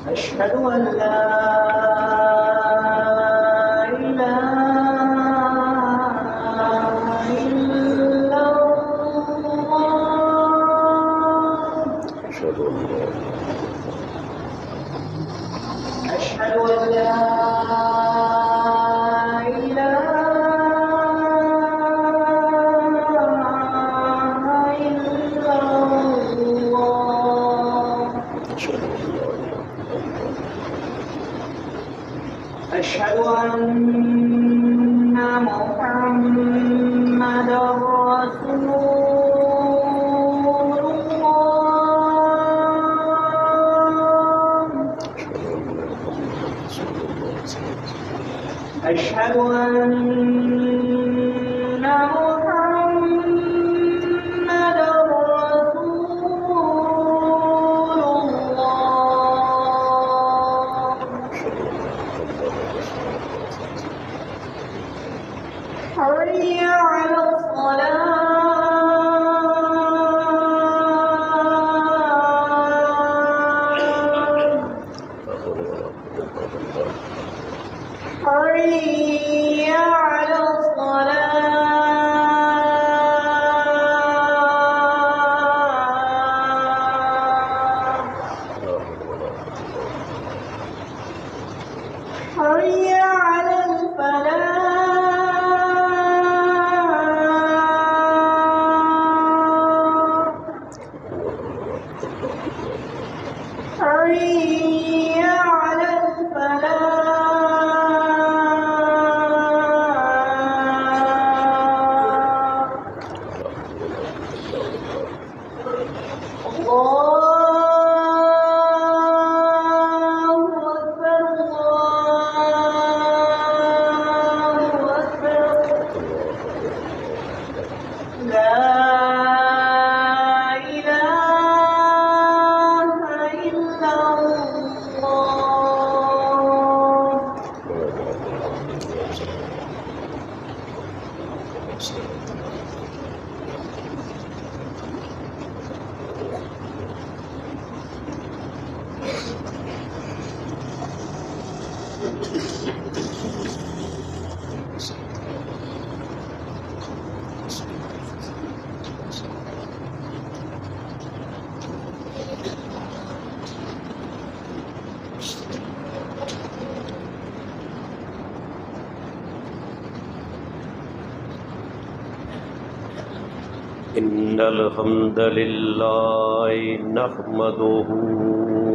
أشهد أن لا إله إلا الله أشهد أن لا إله إلا الله أشهد أن محمدا رسول الله أشهد أن محمدا رسول الله حي على الصلاة حي على الصلاة حي على الفلاح حي على الفلاح الله أكبر الله أكبر لا إله إلا الله إن الحمد لله نحمده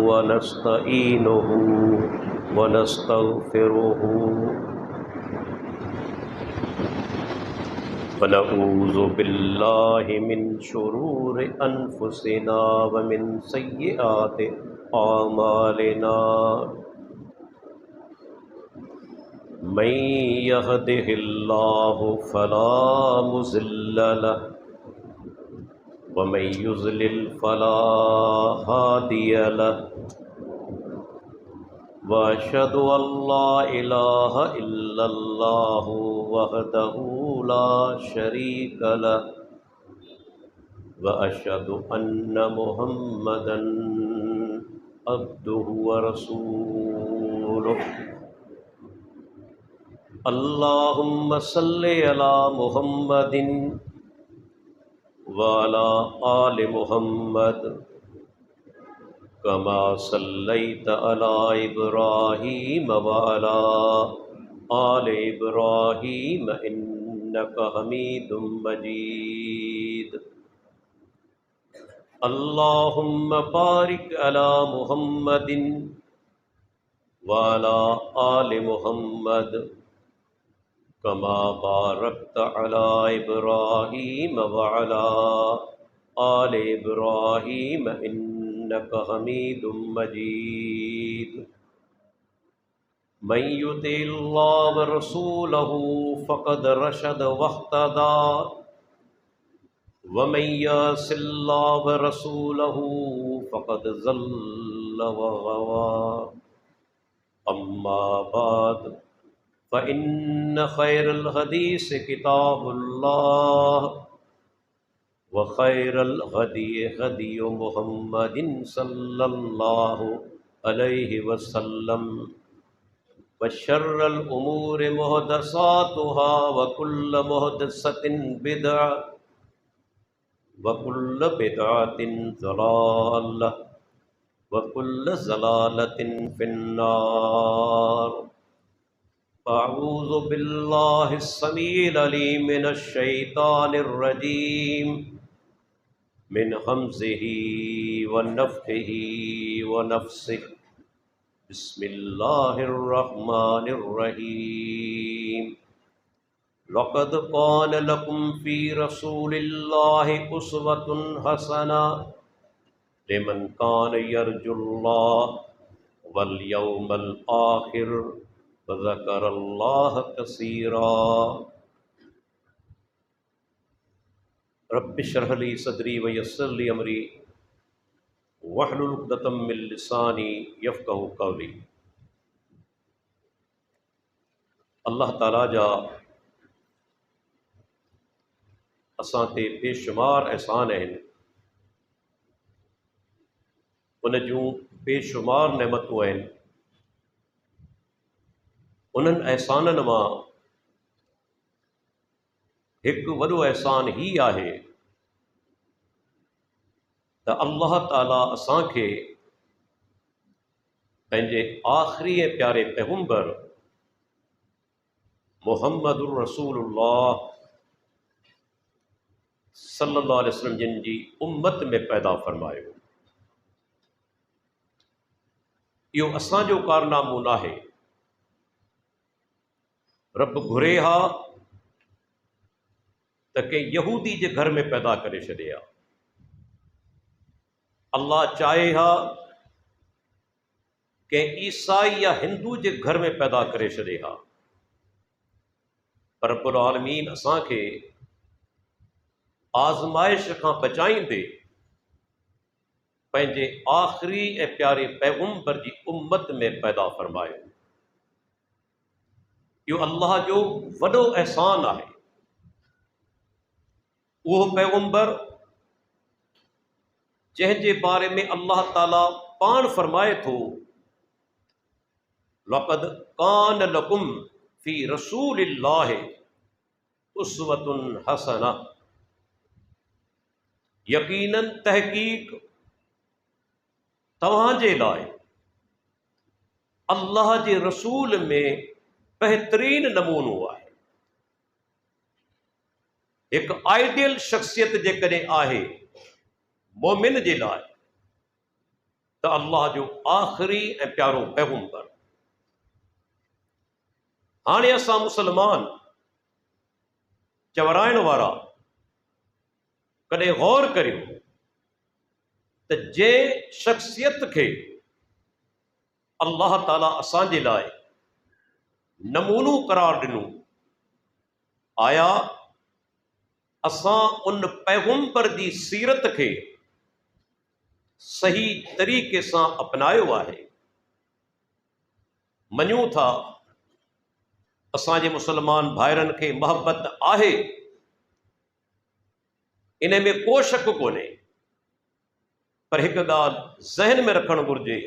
ونستعينه ونستغفره ونعوذ بالله من شرور أنفسنا ومن سيئات أعمالنا من يهده الله فلا مضل له ومن يضلل فلا هادي له وأشهد أن لا إله إلا الله وحده لا شريك له وأشهد أن محمدا عبده ورسوله اللهم صل على محمد وعلى آل محمد كما صليت على إبراهيم وعلى آل إبراهيم إنك حميد مجيد اللهم بارك على محمد وعلى آل محمد كما باركت على إبراهيم وعلى آل إبراهيم إنك حميد مجيد من يطع الله ورسوله فقد رشد واهتدى वमन यसिल्लाह व रसूलहू फ़क़द ज़ल्ल व गवा। अम्मा बाद फ़इन्न खैरल हदीस किताबुल्लाह व खैरल हदी हदी मुहम्मदिन सल्लल्लाहु अलैहि वसल्लम व शर्रल उमूरि मुहदसातुहा व कुल्ल मुहदसतिन बिदअ व कुल्ल बिदअतिन ज़लालह व कुल्ल ज़लालतिन फिन्नार। अऊज़ु बिल्लाहिस समीइल अलीम मिनश शैतानिर रजीम मिन हमज़िही व नफ़्ख़िही व नफ़्सिही। बिस्मिल्लाहिर रहमानिर रहीम। लक़द कान लकुम फ़ी रसूलिल्लाहि उस्वतुन हसना लिमन कान यरजुल्लाह वल यौमल आखिर व ज़करल्लाह कसीरा। रब्बि इश्रह ली सदरी व यस्सिर ली अमरी वहलुल उक़दतम मिन लिसानी यफ़क़हू क़ौली। अल्लाह ताला जा असां ते बेशुमार एहसान आहिनि, उन जूं बेशुमार नेमतूं आहिनि। उन्हनि एहसाननि मां हिकु वॾो एहसान ही आहे त अल्लाह ताला असांखे पंहिंजे आख़िरी ऐं प्यारे पैगंबर मुहम्मदुर रसूलुल्लाह सल्लल्लाहु अलैहि वसल्लम जिन जी उम्मत में पैदा फरमायो। इहो असांजो कारनामो नाहे। रब घुरे हा त कंहिं यहूदी जे घर में पैदा करे छॾे हा। अल्लाह चाहे हा कंहिं ईसाई या हिंदू जे घर में पैदा करे छॾे हा। पर रब्बुल आलमीन असांखे आज़माइश खां बचाईंदे पंहिंजे आख़िरी ऐं प्यारे पैगंबर जी उम्मत में पैदा फरमायो। इहो अल्लाह जो वॾो एहसान आहे। उहो पैगंबर जंहिंजे बारे में अल्लाह ताला पाण फरमाए थो, लक़द कान लकुम फ़ी रसूलिल्लाहि उस्वतुन हसना। यकीनन तहकीक तव्हांजे लाइ अल्लाह जे रसूल में बहितरीन नमूनो आहे। हिकु आइडियल शख्सियत जेकॾहिं आहे मोमिन जे लाइ त अल्लाह जो आख़िरी ऐं प्यारो पैगंबर। हाणे असां मुसलमान चवराइण वारा कॾहिं गौर करियो त जंहिं शख्सियत खे अल्लाह ताला असांजे लाइ नमूनो करार ॾिनो, आया असां उन पैगंबर जी सीरत खे सही तरीक़े सां अपनायो आहे? मञूं था असांजे मुसलमान भाइरनि खे मोहबत आहे, इन में को शक कोन्हे। पर हिकु ॻाल्हि ज़हन में रखणु घुरिजे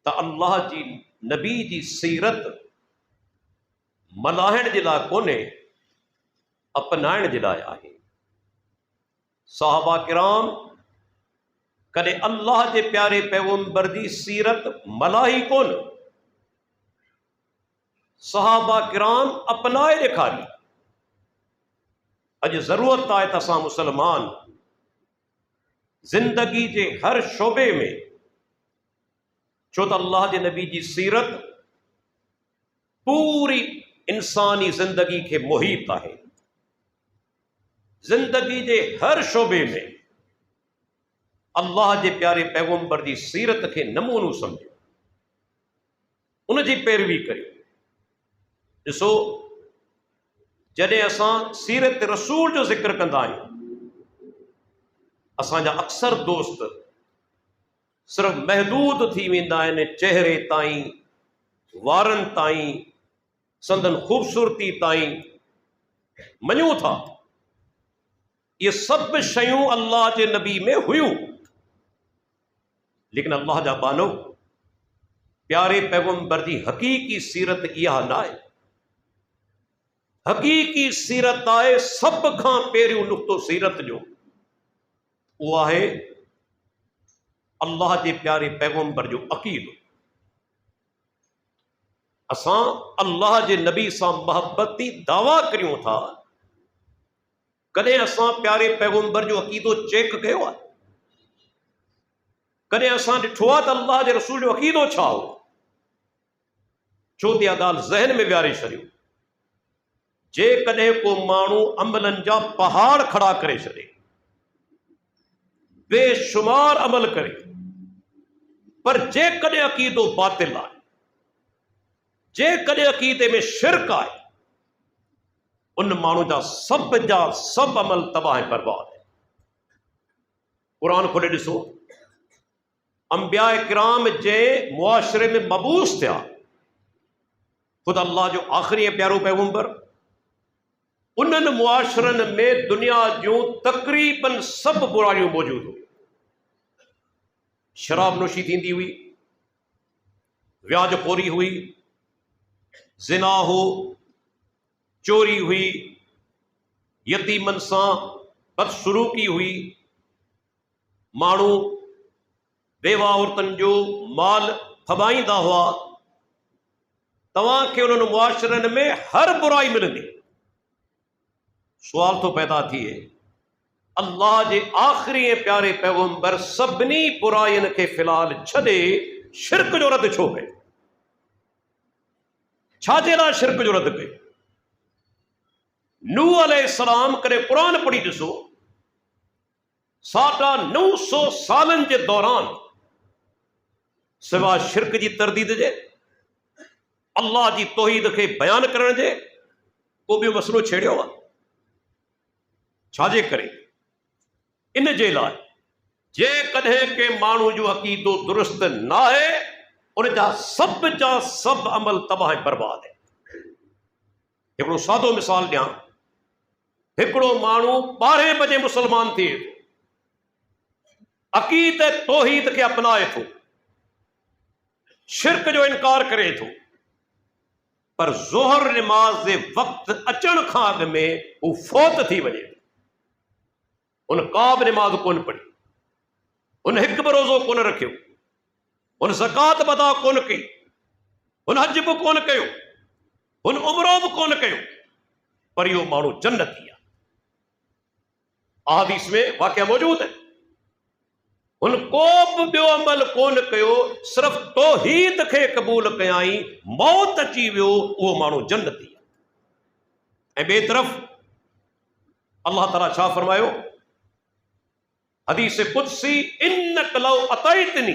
त अल्लाह जी नबी जी सीरत मल्हाइण जे लाइ कोन्हे, अपनाइण जे लाइ आहे। सहाबा किराम कॾहिं अल्लाह जे प्यारे पैगंबर जी सीरत मल्हाई कोन, सहाबा किराम अपनाए ॾेखारी। अॼु ज़रूरत आहे त असां मुसलमान ज़िंदगी जे हर शोबे में, छो त अल्लाह जे नबी जी सीरत पूरी इंसानी ज़िंदगी खे मुहीत आहे। ज़िंदगी जे हर शोबे में अल्लाह जे प्यारे पैगंबर जी सीरत खे नमूनो सम्झो, उन जी पैरवी करियो। ॾिसो, जॾहिं असां सीरत रसूल जो ज़िक्र कंदा आहियूं असांजा अक्सर दोस्त सिर्फ़ महदूद थी वेंदा आहिनि चेहरे ताईं, वारनि ताईं, संदन ख़ूबसूरती ताईं। मञूं था ये सभु शयूं अल्लाह जे नबी में हुयूं, लेकिन अल्लाह जा बानो प्यारे पैगंबर जी हकीकी सीरत इहा न आहे। हकीकी सीरत आहे सभ खां पहिरियों नुक़्तो सीरत जो, उहो आहे अल्लाह जे प्यारे पैगंबर जो अक़ीदो। असां अल्लाह जे नबी सां मोहब्बती दावा करियूं था, कॾहिं असां प्यारे पैगंबर जो अक़ीदो चेक कयो आहे? कॾहिं असां ॾिठो आहे त अल्लाह जे रसूल जो अक़ीदो छा हो? छो त इहा ॻाल्हि ज़हन में विहारे छॾियो। जेकॾहिं को माण्हू अमलनि जा पहाड़ खड़ा करे छॾे, बेशुमार अमल करे, पर जेकॾहिं अक़ीदो बातिल आहे, जेकॾहिं अक़ीदे में शिरक आहे, उन माण्हू जा सभु अमल तबाह ऐं बर्बाद आहे। क़ुरान खोले ॾिसो, अंबिया किराम जे मुआशरे में मबूस थिया, ख़ुद अल्लाह जो आख़िरी प्यारो पैगंबर, उन्हनि मुआशरनि में दुनिया जूं तक़रीबन सभु बुराइयूं मौजूद हुयूं। शराब नोशी थींदी हुई, व्याजखोरी हुई, ज़िना हो, चोरी हुई, यतीमनि सां बदसलूकी हुई, माण्हू बेवा औरतनि जो माल फबाईंदा हुआ। तव्हांखे उन्हनि मुआशरनि में हर बुराई मिलंदी। सुवाल तो पैदा थिए, अल्लाह जे आख़िरी ऐं प्यारे पैगंबर सभिनी बुराइयुनि खे फ़िलहाल छॾे शिरक जो रद्द छो कयो? छाजे लाइ शिरक जो रद्द कयो? नूह अलैहिस्सलाम करे क़ुरान पढ़ी ॾिसो, 950 सालनि जे दौरान सिवा शिरक जी तरदीद जे, अल्लाह जी तौहीद खे बयान करण जे को ॿियो मसइलो छेड़ियो आहे? छाजे करे? इन जे लाइ जेकॾहिं के माण्हू जो अक़ीदो दुरुस्त न आहे, उन जा सभु अमल तबाह ऐं बर्बाद आहे। हिकिड़ो सादो मिसाल ॾियां। हिकिड़ो माण्हू 12 बजे मुसलमान थिए थो, अक़ीद तौहीद खे अपनाए थो, शिरक जो इनकार करे थो, पर ज़ोहर निमाज़ जे वक़्त अचण खां अॻु में हू फौत थी वञे, उन का बि निमाज़ कोन पढ़ी, उन हिकु बि रोज़ो कोन रखियो, उन ज़कात बि अदा कोन कई, उन हज बि कोन कयो, उन उमरो बि कोन कयो, पर इहो माण्हू जन्नती आहे। अहादीस में वाक़िया मौजूद है। उन को बि ॿियो अमल कोन कयो, सिर्फ़ तौहीद खे क़बूल कयाई, मौत अची वियो, उहो माण्हू जन्नती आहे। ऐं ॿिए तरफ़ अल्लाह ताला छा फरमायो? हदीस कुदसी, इन्नक लौ अतैतनी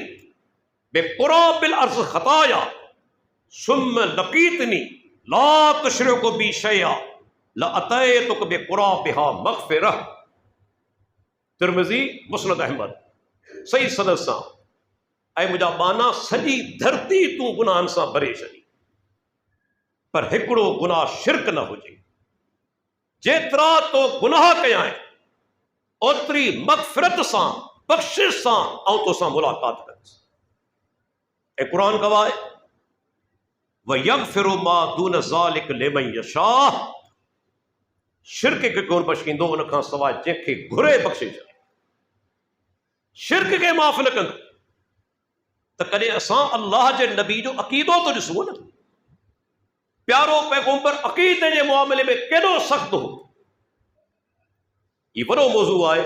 बिक़ुराबिल अर्ज़ ख़ताया सुम्म लक़ीतनी ला तुशरिकु बी शैया लअतैतुक बिक़ुराबिहा मग़फ़िरह। तिरमिज़ी, मुस्नद अहमद, सही सनद सां। ऐं मुंहिंजा बाना सॼी धरती तूं गुनाहनि सां भरे छॾी, पर हिकिड़ो गुनाह शिरक न हुजे। जेतिरा तो गुनाह कया आहिनि, ओतिरी मग़फ़िरत सां, बख़्शिश सां ऐं तोसां मुलाक़ात कंदुसि। ऐं क़ुरान गवाह आहे, वयग़फ़िरु मा दून ज़ालिक लिमन यशाअ। शिरक खे कोन बख़्शींदो उन खां सवाइ जंहिंखे घुरे बख़्शे छॾे। शिरक खे माफ़ न कंदो। त कॾहिं असां अल्लाह जे नबी जो अक़ीदो तो ॾिसूं न। प्यारो पैगंबर अक़ीदे जे मामले में केॾो सख़्तु हो। ये वॾो मौज़ू आहे।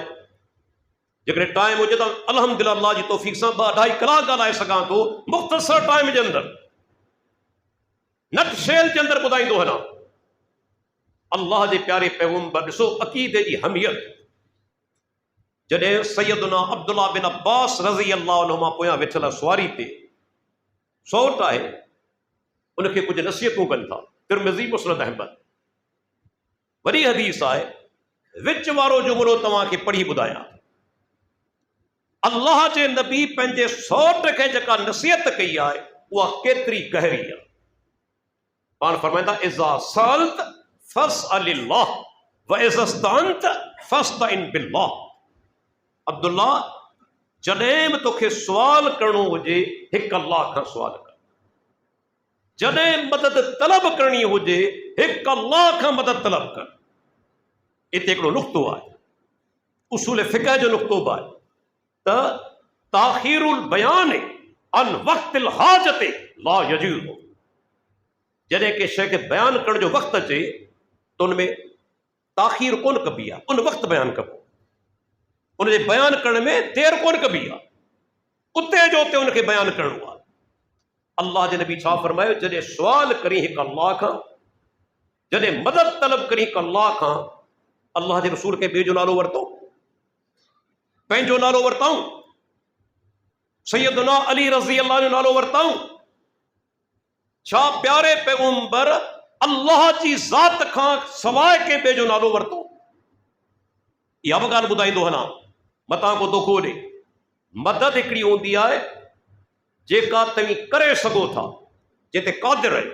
जेकॾहिं टाइम हुजे त अल्हम्दुलिल्लाह अल्लाह जी तौफ़ीक़ सां 2-2.5 कलाक ॻाल्हाए सघां थो, मुख़्तसर टाइम जे अंदरि, नट शेल जे अंदरि ॿुधाईंदो हलां। अल्लाह जे प्यारे पैगंबर ॾिसो अक़ीदे जी अहमियत। जॾहिं सैयदना अब्दुल्लाह बिन अब्बास रज़ी अल्लाह अन्हुमा पोयां वेठल सुवारी ते सौट आहे, उनखे कुझु नसीहतूं कनि था। तिरमिज़ी, मुस्नद अहमद, वरी हदीस आहे। विच वारो जुमिलो तव्हांखे पढ़ी ॿुधायां। अल्लाह जे नबी पंहिंजे सौट खे जेका नसीहत कई आहे उहा केतिरी गहरी आहे। पाण फरमाईंदा इज़ा सअल्त फस्अलिल्लाह व इज़ा इस्तअनत फस्तइन बिल्लाह। अब्दुल्ला, जॾहिं बि तोखे सुवाल करणो हुजे हिकु अल्लाह खां सुवाल कर। जॾहिं मदद तलब करणी हुजे हिकु अल्लाह खां मदद तलब कर। हिते हिकिड़ो नुक़्तो आहे, उसूल फ़िक़ह जो नुक़्तो बि आहे त ताख़ीरुल बयान अन वक़्तिल हाजत ला यजूज़। जॾहिं के शइ खे बयानु करण जो वक़्तु अचे त उन में ताख़ीर कोन कबी आहे, उन वक़्तु बयानु कबो। उनजे बयानु करण में देरि कोन कबी आहे, उते जो उते उनखे बयानु करिणो आहे। अल्लाह जे नबी छा फरमायो, जॾहिं सुवाल करी हिकु अल्लाह खां, जॾहिं मदद तलब करी हिकु अल्लाह खां, अल्लाह जे रसूल खे ॿिए जो नालो वरितो, पंहिंजो नालो वरिताऊं, सैयदना अली रज़ी अल्लाह जो नालो वरिताऊं। छा प्यारे पैगंबर अल्लाह जी ज़ात खां सवाइ कंहिं ॿिए जो नालो वरितो? इहा बि ॻाल्हि ॿुधाईंदो हलां, मतां को दोखो ॾे। मदद हिकिड़ी हूंदी आहे जेका तव्हीं करे सघो था, जिते क़ादिर आहे।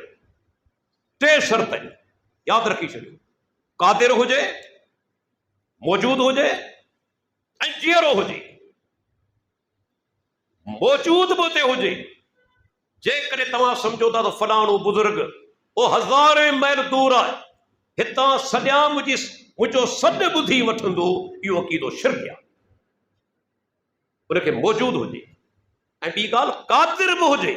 टे शर्त आहिनि, यादि रखी छॾियो। क़ादिर हुजे, मौजूद हुजे ऐं जीअरो हुजे। मौजूद बि उते हुजे। जेकॾहिं तव्हां सम्झो था त फलाणो बुज़ुर्ग उहो हज़ारे मैल दूर आहे, हितां सॼा मुंहिंजो सॾु ॿुधी वठंदो, इहो अक़ीदो शिरक आहे। उनखे मौजूद हुजे। ऐं ॿी ॻाल्हि, क़ादिर बि हुजे।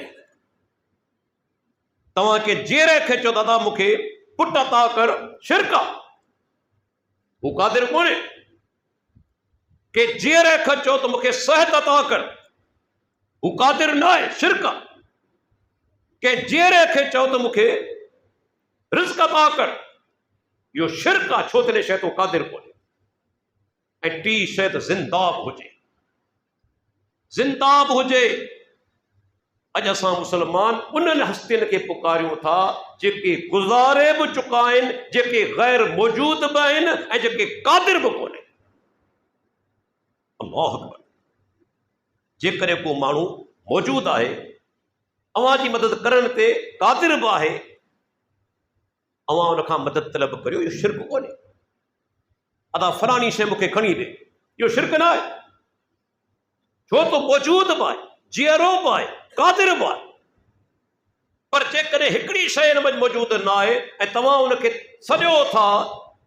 तव्हांखे जेरे खे चओ दादा मूंखे पुट अता कर, शिरक आहे। हू क़ादिर कोन्हे। के जेरे खे चओ त मूंखे सिहत अता कर, हू क़ादिर न आहे, शिरक आहे। के जेरे खे चओ त मूंखे रिज़्क़ अता कर, इहो शिरक आहे, छो त शइ तो क़ादिर कोन्हे। ऐं टी शइ त ज़िंदाब हुजे। ज़िंदाब हुजे। अॼु असां मुस्लमान उन्हनि हस्तियुनि खे पुकारियूं था जेके गुज़ारे बि चुका आहिनि, जेके गैर मौजूद बि आहिनि ऐं जेके क़ादिर बि कोन्हे। अल्लाहु अकबर। जेकॾहिं को माण्हू मौजूद आहे, अव्हां जी मदद करण ते क़ादिर बि आहे, अव्हां उन खां मदद तलब करियो, इहो शिरक कोन्हे। अदा फलाणी शइ मूंखे खणी ॾे, इहो शिरक न आहे, छो त मौजूद बि आहे, जीअरो बि आहे, क़ादिर बि आहे। पर जेकॾहिं हिकिड़ी शइ हिन में मौजूद न आहे ऐं तव्हां उनखे सॼो था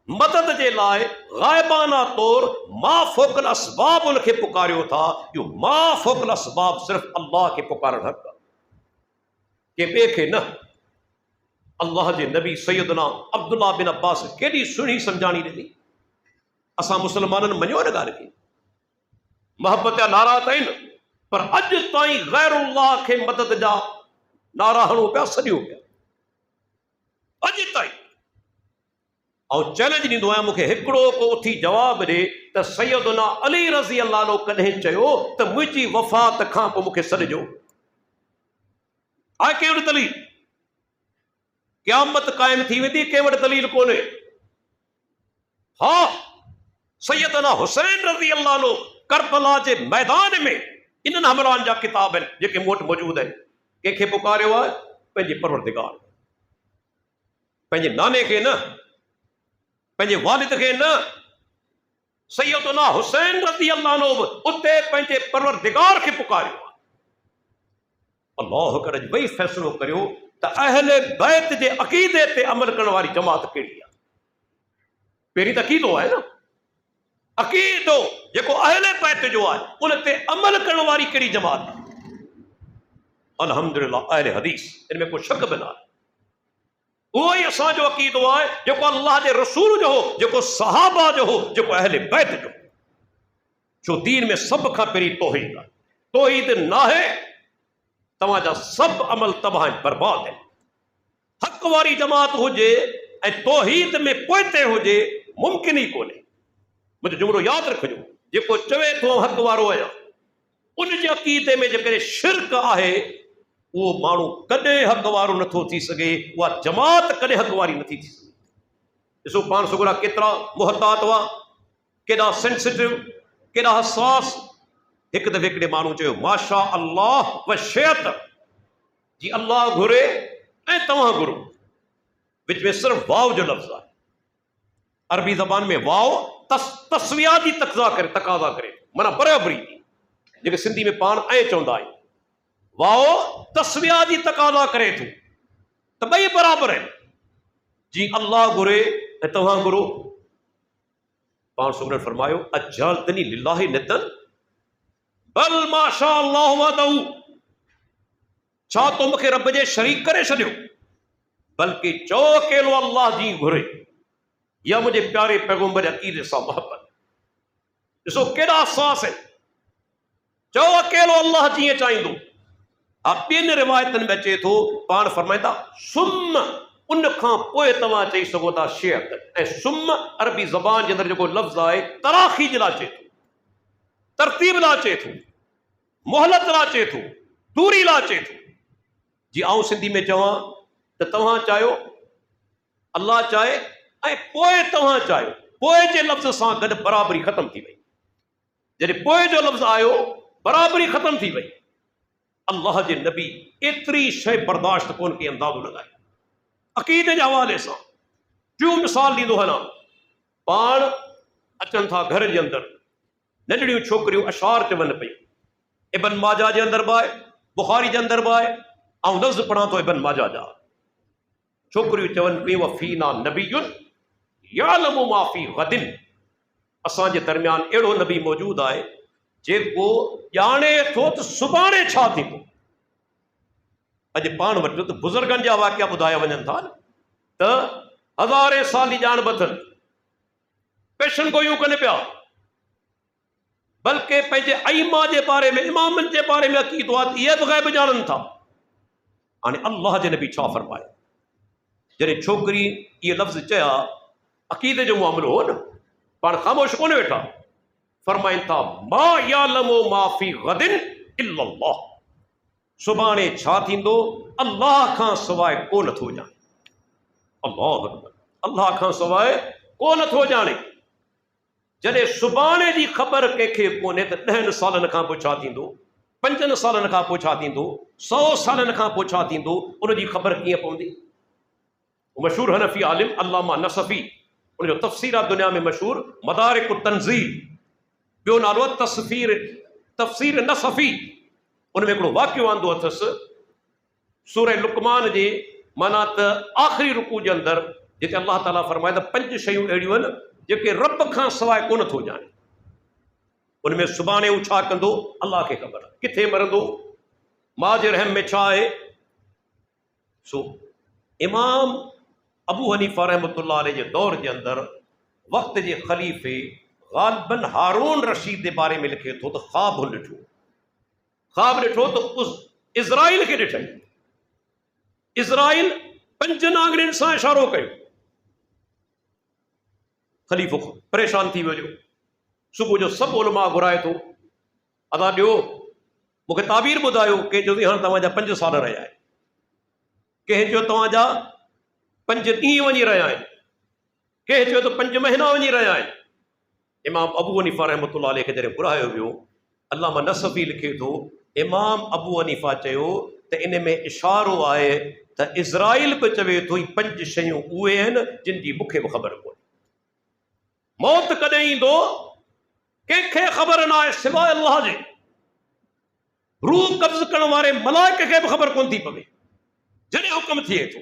मदद जे लाइ ग़ाइबाना तौर मा फ़ौक़ल असबाब उनखे पुकारियो था, इहो मा फ़ौक़ल असबाब सिर्फ़ु अल्लाह खे पुकारणु हक़ आहे, के ॿिए खे न। अल्लाह जे नबी सैयदना अब्दुल्ला बिन अब्बास केॾी सुहिणी सम्झाणी ॾिनी। असां मुस्लमाननि मञियो न ॻाल्हि खे, मोहबत जा नारा त आहिनि, पर अॼु ताईं गैरुल्लाह खे मदद जा नारा हणूं पिया, सॼियो पिया अॼु ताईं। ऐं चैलेंज ॾींदो आहियां, मूंखे हिकिड़ो को उथी जवाबु ॾे त सैयदना अली रज़ी अल्लाह अनो कॾहिं चयो त मुंहिंजी वफ़ात खां पोइ मूंखे सॾिजो। आहे कंहिं वटि दलील? क़यामत क़ाइम थी वेंदी, कंहिं वटि दलील कोन्हे। हा, सैयदना हुसैन रज़ी अल्लाह अनो करबला जे मैदान में इन्हनि हमलान जा किताब आहिनि जेके मूं वटि मौजूद आहिनि। कंहिंखे पुकारियो आहे? पंहिंजे परवरदिगार, पंहिंजे नाने खे न, पंहिंजे वालिद खे न। सैयदना हुसैन रज़ी अल्लाह अनो उते पंहिंजे परवरदिगार खे पुकारियो आहे। अल्लाह करे वही फ़ैसिलो करियो त अहले बैत जे अक़ीदे ते अमल करण वारी जमात कहिड़ी आहे। पहिरीं त अक़ीदो आहे न, अक़ीदो जेको अहले बैत जो आहे उन ते अमल करण वारी कहिड़ी जमात आहे? अल्हम्दुलिल्लाह अहले हदीस, इन में को शक बि न आहे। उहो ई असांजो अक़ीदो आहे जेको अल्लाह जे रसूल जो हो, जेको सहाबा जो हो, जेको अहले बैत जो। छो दीन में सभ खां पहिरीं तौहीद आहे। तौहीद न आहे तव्हांजा सभु अमल तबाह बर्बाद आहिनि। हक़ वारी जमात हुजे ऐं तौहीद में पोइते हुजे, मुमकिन ई कोन्हे। मुंहिंजो जुमिलो यादि रखिजो, जेको चवे थो हक़ वारो आहियां, उन जे अक़ीदे में जेकॾहिं शिरक आहे, उहो माण्हू कॾहिं हक़ वारो नथो थी सघे, उहा जमात कॾहिं हक़ वारी नथी थी सघे। ॾिसो पाण सुगुरा केतिरा मुहतात हुआ, केॾा सेंसिटिव, केॾा हसास, हिकु दफ़े हिकिड़े माण्हू चयो माशा अल्लाह व शयत, जी अल्लाह घुरे ऐं तव्हां घुरो। विच में सिर्फ़ वाव जो लफ़्ज़ आहे। अरबी ज़बान में वाव तस्विया जी तक़ाज़ा करे, माना बराबरी जी, जेके सिंधी में पाण ऐं चवंदा आहियूं। वाव तस्विया जी तक़ाज़ा करे थो त ॿई बराबरि आहिनि। जी अल्लाह घुरे ऐं तव्हां घुरो। पाण सुगरन फरमायो अजअलतनी लिल्लाहि निद्दन बल माशा अल्लाह वहदहू, छा तो मूंखे रब जे शरीक करे छॾियो, बल्कि चओ अकेलो अल्लाह जी घुरे या मुंहिंजे प्यारे पैगंबर अकीदे सां मोहब्बत। ॾिसो केॾा अहसास आहिनि। चओ अकेलो अल्लाह जीअं चाहींदो। ॿियनि रिवायतनि में अचे थो, पाण फरमाईंदा सुम, उन खां पोइ तव्हां चई सघो था शेयत। ऐं सुम अरबी ज़बान जे अंदरि जेको लफ़्ज़ आहे तराखी जे लाइ अचे थो, तरतीब लाइ अचे थो, मोहलत लाइ अचे थो, दूरी लाइ अचे थो। जी आऊं सिंधी में चवां त तव्हां चाहियो, अल्लाह चाहे ऐं पोइ तव्हां चाहियो, पोइ जे लफ़्ज़ सां गॾु बराबरी ख़तम थी वई। जॾहिं पोइ जो लफ़्ज़ आयो बराबरी ख़तम थी वई। अल्लाह जे नबी एतिरी शइ बर्दाश्त कोन कई, अंदाज़ो लॻाए अक़ीदे जे हवाले सां। टियों मिसाल ॾींदो हलां। पाण अचनि था घर जे अंदरि, नंढड़ियूं छोकिरियूं अशार चवनि पयूं। इब्न माजा जे अंदरि बि आहे, बुखारी जे अंदरि बि आहे, ऐं लफ़्ज़ पढ़ां थो इब्न माजा जा। छोकिरियूं चवनि पियूं वफ़ीना नबीयुन यालमु मा फ़ी गदिन, असांजे दरमियान अहिड़ो नबी मौजूदु आहे जेको ॼाणे थो त सुभाणे छा थींदो। अॼु पाण वटि त बुज़ुर्गनि जा वाक़िया ॿुधाया वञनि था त हज़ारे साल जी ॼाण बथनि, पेशन गोयूं कनि पिया, बल्कि पंहिंजे अइमा जे बारे में, इमामनि जे बारे में अक़ीदो आहे त इहे बि ग़ैब ॼाणनि था। हाणे अल्लाह जे नबी छा फरमाए, जॾहिं छोकिरी इहे लफ़्ज़ चया, अक़ीदे जो मामिलो हो न, पाण ख़ामोश कोन वेठा। फरमाइनि था मा यालमु मा फ़ी गदिन इल्लल्लाह, सुभाणे छा थींदो अल्लाह खां सवाइ को नथो ॼाणे। अल्लाह अकबर, अल्लाह खां सवाइ को नथो ॼाणे। जॾहिं सुभाणे जी ख़बर कंहिंखे कोन्हे त 10 सालनि खां पोइ छा थींदो, 5 सालनि खां पोइ छा थींदो, 100 सालनि खां पोइ छा थींदो, उनजी ख़बर कीअं पवंदी। मशहूर हनफी आलिम अल्लामा नसफ़ी, उनजो तफ़सीर आहे दुनिया में मशहूर, मदारिक तंज़ील। ॿियो नालो तफ़सीर नसफ़ी। उनमें हिकिड़ो वाक़ियो आंदो अथसि सूरह लुक़मान जे, माना त आख़िरी रुकू जे अंदरि, जिते अल्लाह ताला फरमाए त 5 शयूं अहिड़ियूं आहिनि जेके रब खां सवाइ कोन थो ॼाणे। उनमें सुभाणे हू छा कंदो अल्लाह खे ख़बर, किथे मरंदो, माउ जे रहम में छा आहे। सो इमाम अबू हनीफ़ा रहमतुल्लाह अलैह जे दौर जे अंदरि वक़्त जे ख़लीफ़े ग़ालिबन हारून रशीद जे बारे में लिखे थो त ख़्वाब ॾिठो, ख़्वाब ॾिठो त उस इज़राइल खे ॾिठई। इज़राइल 5 नांगरियुनि सां इशारो कयो। ख़लीफ़ो परेशान थी वियो। सुबुह जो सभु उलमा घुराए थो, अदा ॾियो मूंखे ताबीर ॿुधायो। कंहिं चयो हाणे तव्हांजा 5 साल रहिया आहिनि, कंहिं चयो तव्हांजा 5 ॾींहं वञी रहिया आहिनि, कंहिं चयो त 5 महीना वञी रहिया आहिनि। इमाम अबू हनीफ़ा रहमतुल्लाह अलैह खे जॾहिं घुरायो वियो, अल्लामा नसफ़ी लिखे थो इमाम अबू हनीफ़ा चयो त इन में इशारो आहे त इज़राइल बि चवे थो 5 शयूं उहे आहिनि जिन जी मूंखे बि ख़बर कोन्हे। मौत कॾहिं ईंदो कंहिंखे ख़बर न आहे सिवाइ अल्लाह जे। रूह कब्ज़ करण वारे मलाइके खे बि ख़बर कोन थी पवे। जॾहिं हुकुम थिए थो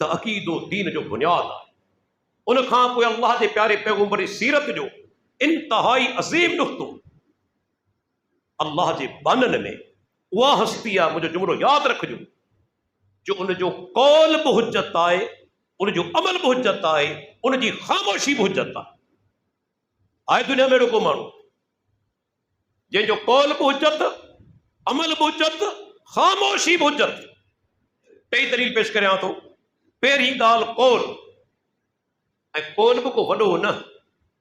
त अक़ीदो दीन जो बुनियादु आहे। उन खां पोइ अल्लाह जे प्यारे पैगंबर जी सीरत जो इंतहाई अज़ीम नुक़्तो, अल्लाह जे बाननि में उहा हस्ती आहे, मुंहिंजो जुमिलो यादि रखिजो, जो उनजो कौल बि हुज्जत आहे, उनजो अमल बि हुज्जत आहे, उनजी ख़ामोशी बि हुज्जत आहे। आहे दुनिया में अहिड़ो को माण्हू जंहिंजो कौल बि हुज्जत, अमल बि हुज्जत, ख़ामोशी बि हुज्जत। 2 दलील पेश करियां थो। पहिरीं ॻाल्हि कौल, ऐं कौल बि को वॾो न,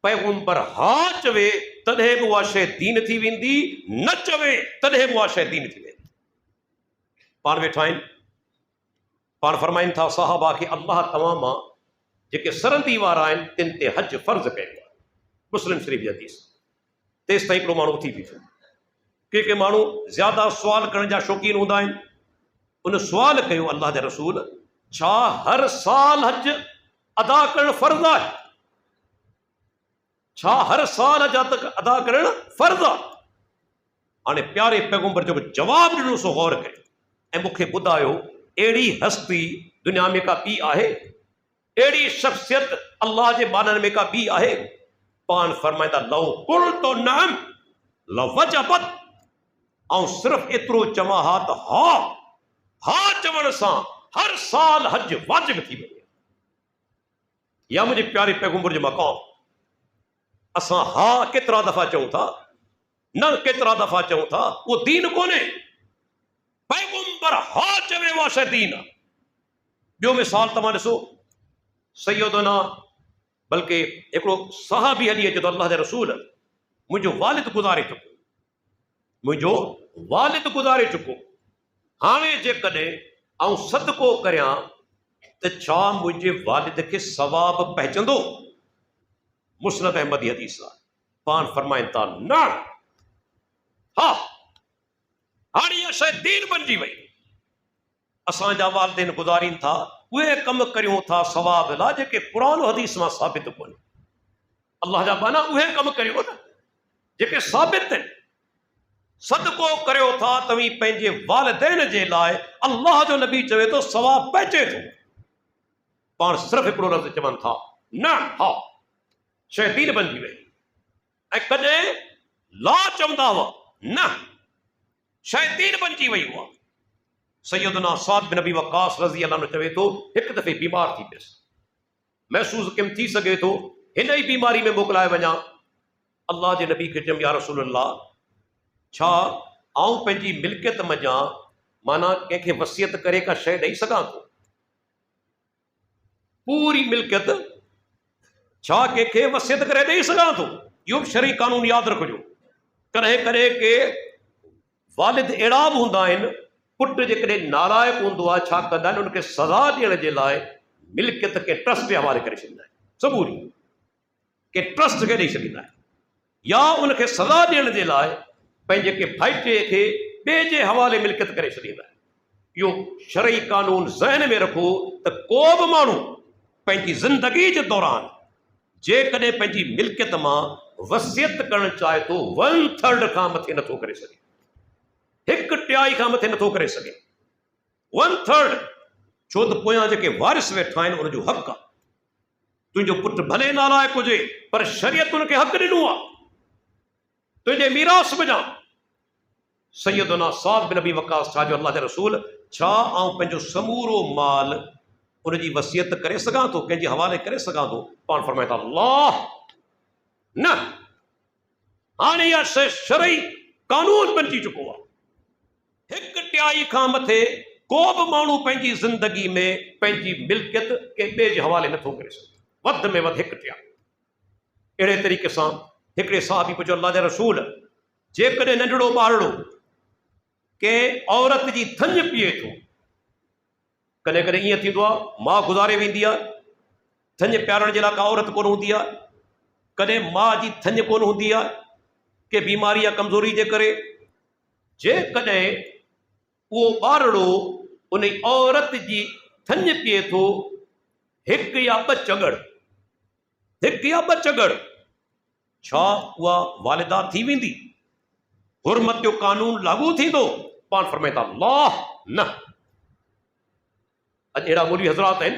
पैगंबर हा चवे तॾहिं बि उहा शइ दीन थी वेंदी, न चवे तॾहिं बि उहा शइ दीन थी वेंदी। पाण वेठा आहिनि, पाण फरमाइनि था सहाबा खे अल्लाह तव्हां मां जेके सरंदी वारा आहिनि तिन ते हज फर्ज़ कयो आहे। मुस्लिम शरीफ़ जी हदीस। तेसि ताईं हिकिड़ो माण्हू उथी बीठो। के माण्हू ज़्यादा सुवाल करण जा शौक़ीन हूंदा आहिनि। उन सुवाल कयो, अल्लाह जा रसूल, छा हर साल हज अदा करणु फर्ज़ आहे? छा हर साल हज अदा करणु फर्ज़ आहे? हाणे प्यारे पैगंबर जो जवाब ॾिनो सो गौर कयो ऐं मूंखे ॿुधायो, अहिड़ी हस्ती दुनिया में का ॿी आहे? अहिड़ी शख्सियत अल्लाह जे बाननि में का ॿी आहे? पान फरमाईंदा, लौ कुल तो नाम लवजबत, ऐं सिर्फ़ु एतिरो चवां हा त हा चवण सां हर साल हज वाजिब थी वञे। या मुंहिंजे प्यारे पैगंबर जो मक़ाम, असां हा केतिरा दफ़ा चऊं था, न केतिरा दफ़ा चऊं था, उहो दीन कोन्हे। पैगंबर हा चवे उहा शइ दीन आहे। ॿियो मिसाल तव्हां ॾिसो, सैयदना बल्कि हिकिड़ो सहाबी हली अचे थो, अल्लाह जा रसूल, मुंहिंजो वालिद गुज़ारे चुको, मुंहिंजो वालिद गुज़ारे चुको, हाणे जेकॾहिं आउं सदको करियां त छा मुंहिंजे वालिद खे सवाब पहुचंदो? मुस्नद अहमदी हदीस आहे। पान फरमाइनि था, न, हा, हाणे इहा शइ दीन बणिजी वई। असांजा वालिदैन गुज़ारीनि था, उहे कम करियूं था सवाब लाइ जेके क़ुरान हदीस मां साबित कोन्हे। अल्लाह जा बाना उहे कम करियो न जेके साबित आहिनि। सदको करियो था तव्हीं पंहिंजे वालिदैन जे लाइ, अल्लाह जो नबी चवे थो सवाब पहुचे थो। पाण सिर्फ़ु हिकिड़ो लफ़्ज़ चवनि था, न, हा, शइ दीन बणिजी वई। ऐं कॾहिं ला चवंदा हुआ, न, शइ दीन बणिजी वई हुआ। सैयदना साद बिन अबी वक़ास रज़ी अल्लाह अन्हु चवे थो, हिकु दफ़े बीमार थी पियुसि, महसूस किम थी सघे थो हिन ई बीमारी में मोकिलाए वञा। अल्लाह जे नबी खे चयमि, या रसूल अल्लाह, छा आउं पंहिंजी मिल्कियत मञा, माना कंहिंखे वसियत करे का शइ ॾेई सघां थो? पूरी मिल्कियत छा कंहिंखे वसियत करे ॾेई सघां थो? इहो बि शरई कानून यादि रखिजो। कॾहिं कॾहिं के वालिद अहिड़ा बि हूंदा आहिनि, पुटु जेकॾहिं नालाइक हूंदो आहे, छा कंदा आहिनि, उनखे सज़ा ॾियण जे लाइ मिल्कियत खे ट्रस्ट जे हवाले करे छॾींदा आहिनि। सबूरी के ट्रस्ट खे ॾेई छॾींदा आहिनि, या उनखे सज़ा ॾियण जे लाइ पंहिंजे के भाइटे खे ॿिए जे हवाले मिल्कियत करे छॾींदा आहिनि। इहो शरई कानून ज़हन में रखो त को बि माण्हू पंहिंजी ज़िंदगी जे दौरान जेकॾहिं पंहिंजी मिल्कियत मां वसियत करणु चाहे थो, 1/3 खां मथे नथो करे सघे, 1/3 खां मथे नथो करे सघे। 1/3 छो त पोयां जेके वारिस वेठा आहिनि उनजो हक़ आहे। तुंहिंजो पुटु भले नालाइक हुजे, पर शरीयत उनखे हक़ ॾिनो आहे तुंहिंजे मीरास वञा। सैयदना साद बिन अबी वक़ास छा जो, अल्लाह जा रसूल, छा आउं पंहिंजो समूरो माल उनजी वसियत करे सघां थो, कंहिंजे हवाले करे सघां थो? पाण फरमाए था, अल्लाह, न, हाणे इहा शइ शरई कानून बणिजी चुको आहे। 1/3 खां मथे को बि माण्हू पंहिंजी ज़िंदगी में पंहिंजी मिल्कियत कंहिं ॿिए जे हवाले नथो करे सघे, वधि में वधि 1/3। अहिड़े तरीक़े सां हिकिड़े साहबी पुछियो, अल्लाह जा रसूल, जेकॾहिं नंढड़ो ॿारड़ो कंहिं औरत जी थञ पीए थो, कॾहिं कॾहिं ईअं थींदो आहे, माउ गुज़ारे वेंदी आहे, थञ पियारण जे लाइ का औरत कोन हूंदी आहे, कॾहिं माउ जी थञ कोन हूंदी आहे के बीमारी या कमज़ोरी जे करे। जेकॾहिं उहो ॿारड़ो उन औरत जी थञ पीए थो, 1 या 2 चगड़, 1 या 2 चगड़, छा उहा वालिदा थी वेंदी? हुरमत जो कानून लागू थींदो? पाण फरमाए था, अल्लाह, न। अॼु अहिड़ा मौलवी हज़रात आहिनि,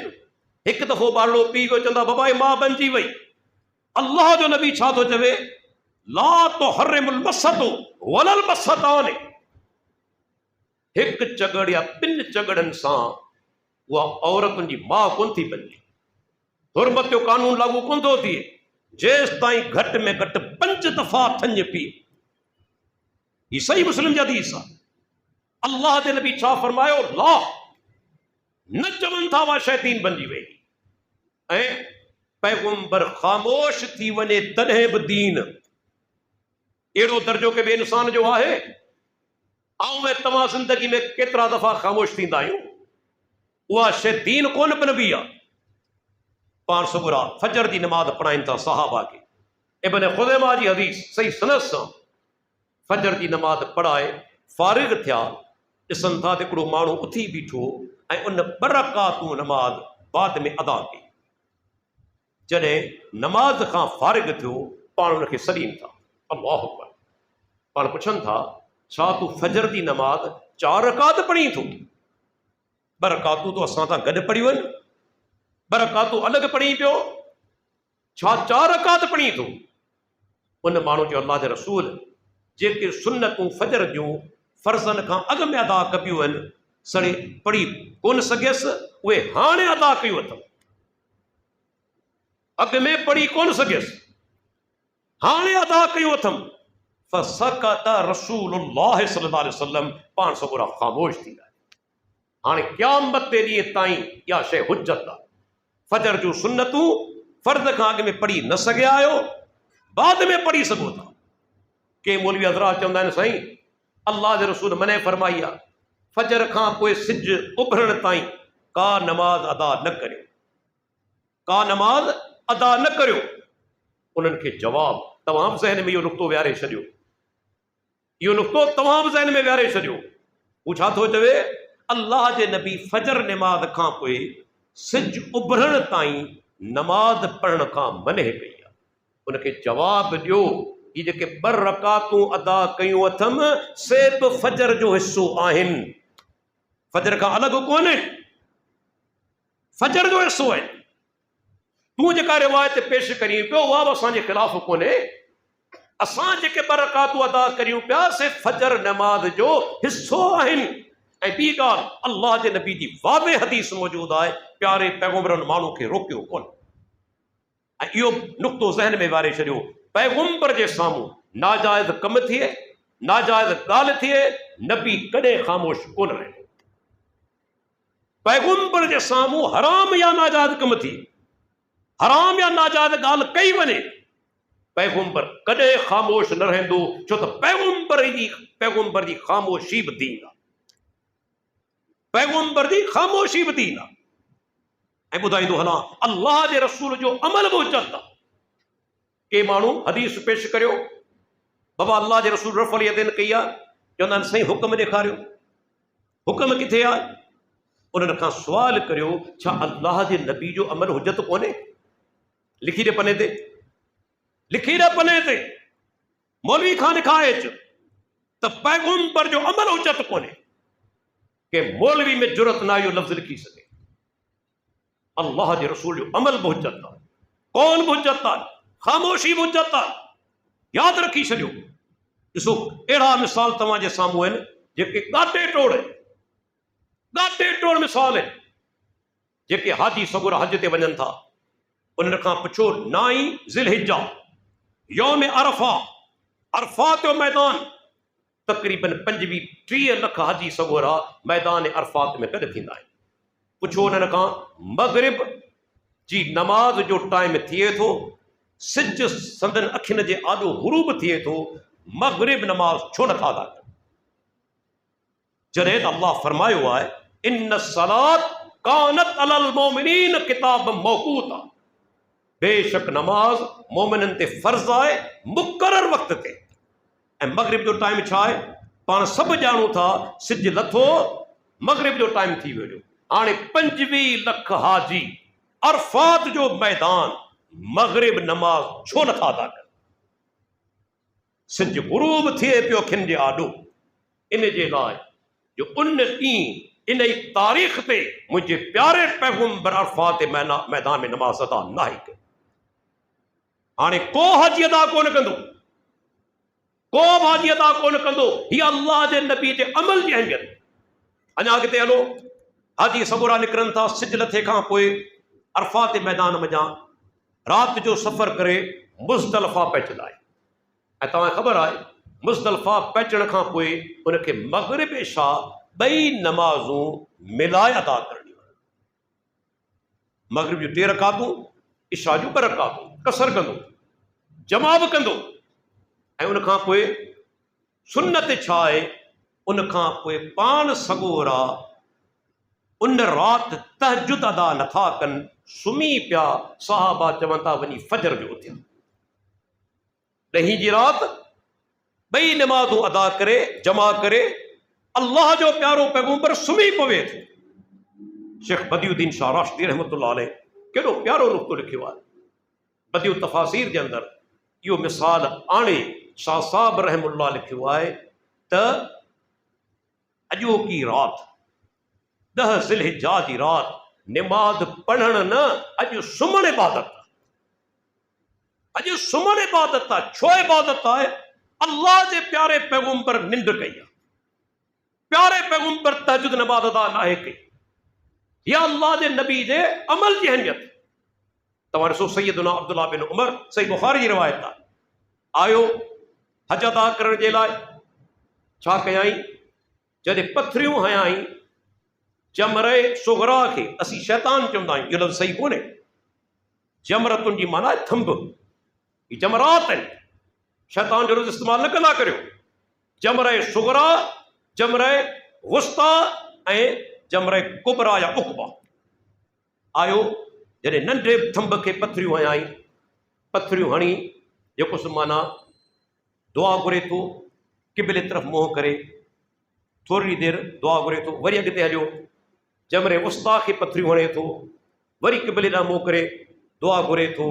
हिकु दफ़ो ॿारड़ो पी वियो, चवंदा बाबा मां बणिजी वई। अल्लाह जो नबी छा थो चवे, ला तो हर्रिमुल मसतो वलल मसताने। 1 चगड़ या 2 चगड़नि सां उहा औरतुनि जी माउ कोन थी बणिजे। हुरमत जो कानून लागू कोन थो थिए जेसि ताईं घटि में घटि 5 दफ़ा थञ पीए। ही सही मुस्लिम जी हदीस आहे। अल्लाह जे नबी छा फरमायो, ला, न चवनि था उहा शइ दीन बणिजी वई। ऐं पैगंबर ख़ामोश थी वञे तॾहिं बि दीन। अहिड़ो दर्जो के ॿिए इंसान जो आहे। ऐं तव्हां ज़िंदगी में केतिरा दफ़ा ख़ामोश थींदा आहियूं, उहा शइ दीन कोन बणिबी आहे। पाण सुबुह फजर जी नमाज़ पढ़ाइनि था साहबा खे, इब्न खुज़ैमा जी हदीस सही सनद सां फजर जी नमाज़ पढ़ाए फारिग थिया, ॾिसनि था त हिकिड़ो माण्हू उथी बीठो ऐं उन 2 रकातूं नमाज़ बाद में अदा कई। जॾहिं नमाज़ खां फारिग थियो पाण उनखे सॾीनि था, अल्लाहु अकबर। पाण पुछनि था छा तूं फजर जी नमाज़ 4 रकात पढ़ी थो? 2 रकातूं तो असां सां गॾु पढ़ियूं आहिनि, 2 रकातूं अलॻि पढ़ी पियो, छा 4 रकात पढ़ी थो? उन माण्हू चयो अल्लाह जे रसूल, जेके सुन्नतूं फजर जूं फर्ज़नि खां अॻु में अदा कबियूं आहिनि सड़ी पढ़ी कोन सघियसि, उहे हाणे अदा कयूं अथमि। अॻु में पढ़ी कोन सघियसि, हाणे अदा कयूं अथमि। फसकत रसूलुल्लाह सल्लल्लाहु अलैहि वसल्लम, पाण सगोरा ख़ामोश थी विया। हाणे क़यामत ते ॾींहं ताईं इहा शइ हुज्जत आहे। फजर जूं सुन्नतूं फर्ज़ खां अॻु में पढ़ी न सघिया आहियो, बाद में पढ़ी सघो था। के मौलवी हज़रात चवंदा आहिनि साईं अल्लाह जे रसूल मने फरमाई आहे फजर खां पोइ सिज उभरण ताईं का नमाज़ अदा न करियो, का नमाज़ अदा न करियो। उन्हनि खे जवाब तमामु ज़हन में इहो नुक़्तो विहारे छॾियो, इहो नुक़्तो तमामु ज़हन में विहारे छॾियो। हू छा थो चवे, अल्लाह जे नबी फजर नमाज़ खां पोइ सिज उभरण ताईं नमाज़ पढ़ण खां मने कई आहे। उनखे जवाब ॾियो ही जेके 2 रकातूं अदा कयूं अथमि से बि फजर जो हिस्सो आहिनि, फजर खां अलॻि कोन्हे, फजर जो हिस्सो आहे। तूं जेका रिवायत पेश करी पियो उहा बि असांजे ख़िलाफ़ कोन्हे। असां जेके 2 रकातूं अदा करियूं पिया से फजर नमाज़ जो हिस्सो आहिनि। ऐं ॿी ॻाल्हि, अल्लाह जे नबी जी वाज़े हदीस मौजूदु आहे, प्यारे पैगंबरनि माण्हू खे रोकियो कोन। ऐं इहो नुक़्तो ज़हन में वारे छॾियो, पैगंबर जे साम्हूं नाजाइज़ कम थिए, नाजाइज़ ॻाल्हि थिए, नबी कॾहिं ख़ामोश कोन रहे। पैगंबर जे साम्हूं हराम या नाजाइज़ कम थिए, हराम या नाजाइज़ ॻाल्हि कई वञे, पैगंबर कॾहिं ख़ामोश न रहंदो, छो त पैगंबर जी ख़ामोशी बि दीन आहे, पैगंबर जी ख़ामोशी बि दीन आहे। ऐं ॿुधाईंदो हलां अल्लाह जे रसूल जो अमल बि हुजत आहे। के माण्हू हदीस पेश करियो, बाबा अल्लाह जे रसूल रफ़ल यदैन कई आहे, चवंदा आहिनि साईं हुक्म ॾेखारियो, हुक्म किथे आहे? उन्हनि खां सुवाल करियो छा अल्लाह जे नबी जो अमल हुजत कोन्हे? लिखी ॾे पने ते, लिखी ॾे पने ते, मौलवी खां लिखाए अच त पैगंबर जो अमल हुजत कोन्हे। के मौलवी में जुरत ना इहो लफ़्ज़ लिखी सघे। अल्लाह जे रसूल जो अमल बि हुजत आहे, कौन बि हुजत आहे, ख़ामोशी बि हुजत आहे। यादि रखी छॾियो। ॾिसो अहिड़ा मिसाल तव्हांजे साम्हूं आहिनि जेके ॻाटे टोड़ मिसाल आहिनि। जेके हाजी सगुर हज ते वञनि था उन्हनि खां पुछो 9 ज़िलहिज्जा यौम अरफा, अरफा जो मैदान तक़रीबन 25-30 लख हाजी सगोरा मैदान अरफात में गॾु थींदा आहिनि। पुछो उन्हनि खां मग़रिब जी नमाज़ जो टाइम थिए थो, सिज संदन अखियुनि जे आॾो ग़ुरूब थिए थो, मग़रिब नमाज़ छो नथा अदा कनि? जॾहिं त अल्लाह फरमायो आहे इन सलात कानत अलल मोमिनीन किताब मौक़ूता, बेशक नमाज़ मोमिननि ते फर्ज़ आहे मुक़रर वक़्त ते। ऐं मग़रिब जो टाइम छा आहे? पाण सभु ॼाणूं था सिज लथो, मग़रिब जो टाइम थी वियो। हाणे 25 लख हाजी अरफात जो मैदान मग़रिब नमाज़ छो नथा अदा कनि? सिज ग़ुरूब थिए पियो अखियुनि जे आॾो। इन जे लाइ जो उन ॾींहुं इन ई तारीख़ ते मुंहिंजे प्यारे पैगंबर अरफात मैदान में नमाज़ अदा न आहे कई। हाणे को हाजी अदा कोन कंदो, को बि हाजी अदा कोन कंदो। हीअ अल्लाह जे नबी जे अमल जी अहमियत। अञा अॻिते हलो, हाजी सगोरा निकिरनि था सिज लथे खां पोइ अरफात मैदान वञा, राति जो सफ़र करे मुज़दलिफ़ा पहुचंदा आहिनि। ऐं तव्हांखे ख़बर आहे मुज़दलिफ़ा पहुचण खां पोइ उनखे मग़रिब इशा 2 नमाज़ूं मिलाए अदा करणियूं आहिनि। मग़रिब जूं 3 रकातूं, इशा जूं 2 रकातूं, कसर कंदो, जमा बि कंदो। ऐं उनखां पोइ सुन्नत छा आहे? उनखां पोइ पाण सगोरा उन राति तहजुद अदा नथा कनि, सुम्ही पिया। सहाबा चवनि था वञी फजर जो उथिया। ॾहीं जी राति ॿई नमाज़ूं अदा करे जमा करे अल्लाह जो प्यारो पैगंबर सुम्ही पवे थो। शेख बदियुद्दीन शाह राष्ट्री रहमतुल्लाह अलैह केॾो प्यारो नुक़्तो लिखियो आहे। बदियु तफ़ासीर जे अंदरि इहो मिसाल आणे शाह साहब रहमुल्लाह लिखियो आहे त अॼोकी राति 10 ज़िलहिज्जा जी राति निमाज़ पढ़ण न, अॼु सुम्हण इबादत आहे। अॼु सुम्हण इबादत आहे। छो इबादत आहे? अल्लाह जे प्यारे पैगंबर निंड कई आहे। प्यारे पैगंबर तहजुद नमाज़ अदा नाहे कई। या अल्लाह जे नबी जे अमल जी अहमियत। तव्हां ॾिसो सैयदुना अब्दुल्लाह बिन उमर, सही बुखारी जी रिवायत आहे, आयो हज अदा करण जे लाइ। छा कयाई? जॾहिं पथरियूं हयाई जमरे सुगरा खे, असीं शैतान चवंदा आहियूं, इहो लफ़्ज़ सही कोन्हे। जमरतुनि जी माना थंब, ही जमरात आहिनि। शैतान जो लफ़्ज़ इस्तेमालु न कंदा करियो। जमरे सुगरा, जमरे वुस्ता ऐं जमरे कुबरा या उकबा। आयो जॾहिं नंढे थंब खे पथरियूं हयाई, पथरियूं हणी जेको सो माना दुआ घुरे थो, क़िबले तरफ़ मुंहुं करे थोरी देरि दुआ घुरे थो, वरी अॻिते हलियो जमरे वुस्ता खे पथरियूं हणे थो, वरी क़िबले ॾांहुं मुंहुं करे दुआ घुरे थो,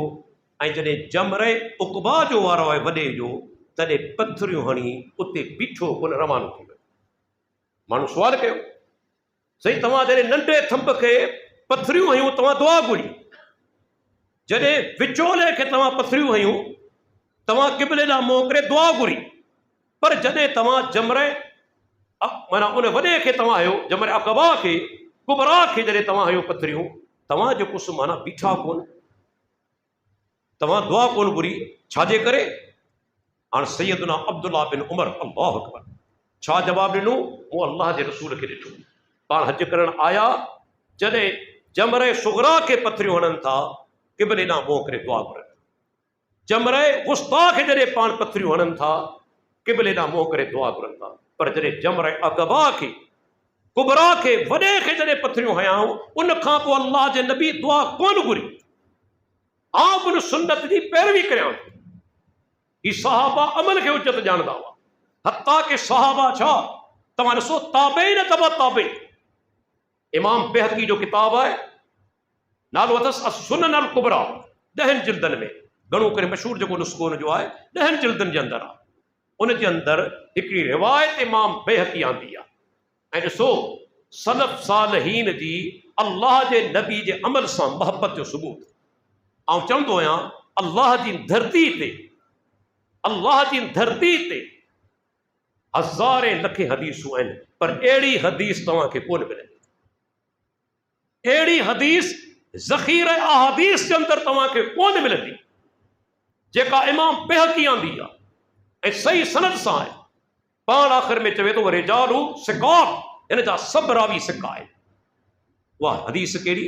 ऐं जॾहिं जमरे उकबा जो वारो आहे वॾे जो, तॾहिं पथरियूं हणी उते बीठो कोन, रवानो थी वियो। माण्हू सुवाल कयो, साईं तव्हां जॾहिं नंढे थंब खे पथरियूं हयूं तव्हां दुआ घुरी, जॾहिं विचोले खे तव्हां पथरियूं हयूं तव्हां क़िबले ॾांहुं मुंहुं करे दुआ घुरी, पर जॾहिं तव्हां जमरे माना उन वॾे खे तव्हां हयो, जमरे अकबा खे, कुबरा खे जॾहिं तव्हां हयो पथरियूं, तव्हां जो कुझु माना बीठा कोन, तव्हां दुआ कोन घुरी। छाजे करे? हाणे सैयदुना अब्दुल्लाह बिन उमर, अल्लाहु अकबर, छा जवाबु ॾिनो? मूं अल्लाह जे रसूल खे ॾिठो, पाण हज करण आया, जॾहिं जमरे सुगरा खे पथरियूं हणनि था, क़िबले ॾांहुं मुंहुं करे दुआ घुरनि। जमरे वुस्ता खे जॾहिं पाण पथरियूं हणनि था, क़िबले ॾांहुं मुंहुं करे दुआ घुरनि था। पर जॾहिं जमरे अकबा खे, कुबरा खे, वॾे खे जॾहिं पथरियूं हयाऊं, उन खां पोइ अल्लाह जे नबी दुआ कोन घुरी। आउं उन सुन्नत जी पैरवी करियां। ही सहाबा अमल खे उचत ॼाणंदा हुआ। हत्ता के सहाबा छा, तव्हां ॾिसो ताबेइन तबा ताबेइन। इमाम बैहक़ी जो किताब आहे, नालो अथसि असुनन अल कुबरा, 10 जिल्दनि में, घणो करे मशहूर जेको नुस्ख़ो हुनजो आहे 10 जिल्दनि जे अंदरि आहे। उन जे अंदरि हिकिड़ी रिवायत इमाम बैहक़ी आंदी आहे। ऐं ॾिसो सलफ़ सालहीन जी अल्लाह जे नबी जे अमल सां मोहबत जो सबूत। आउं चवंदो आहियां, अल्लाह जी धरती ते, अल्लाह जी धरती ते हज़ारे लखे हदीसूं आहिनि, पर अहिड़ी हदीस तव्हांखे कोन मिलंदी। अहिड़ी हदीस ज़ख़ीरे अहादीस जे अंदरि तव्हांखे कोन मिलंदी जेका इमाम बैहक़ी आंदी आहे ऐं सही सनद सां आहे। पाण आख़िर में चवे थो रिजालु सिक़ात, हिन जा सभु रावी सिका आहिनि। उहा हदीस कहिड़ी?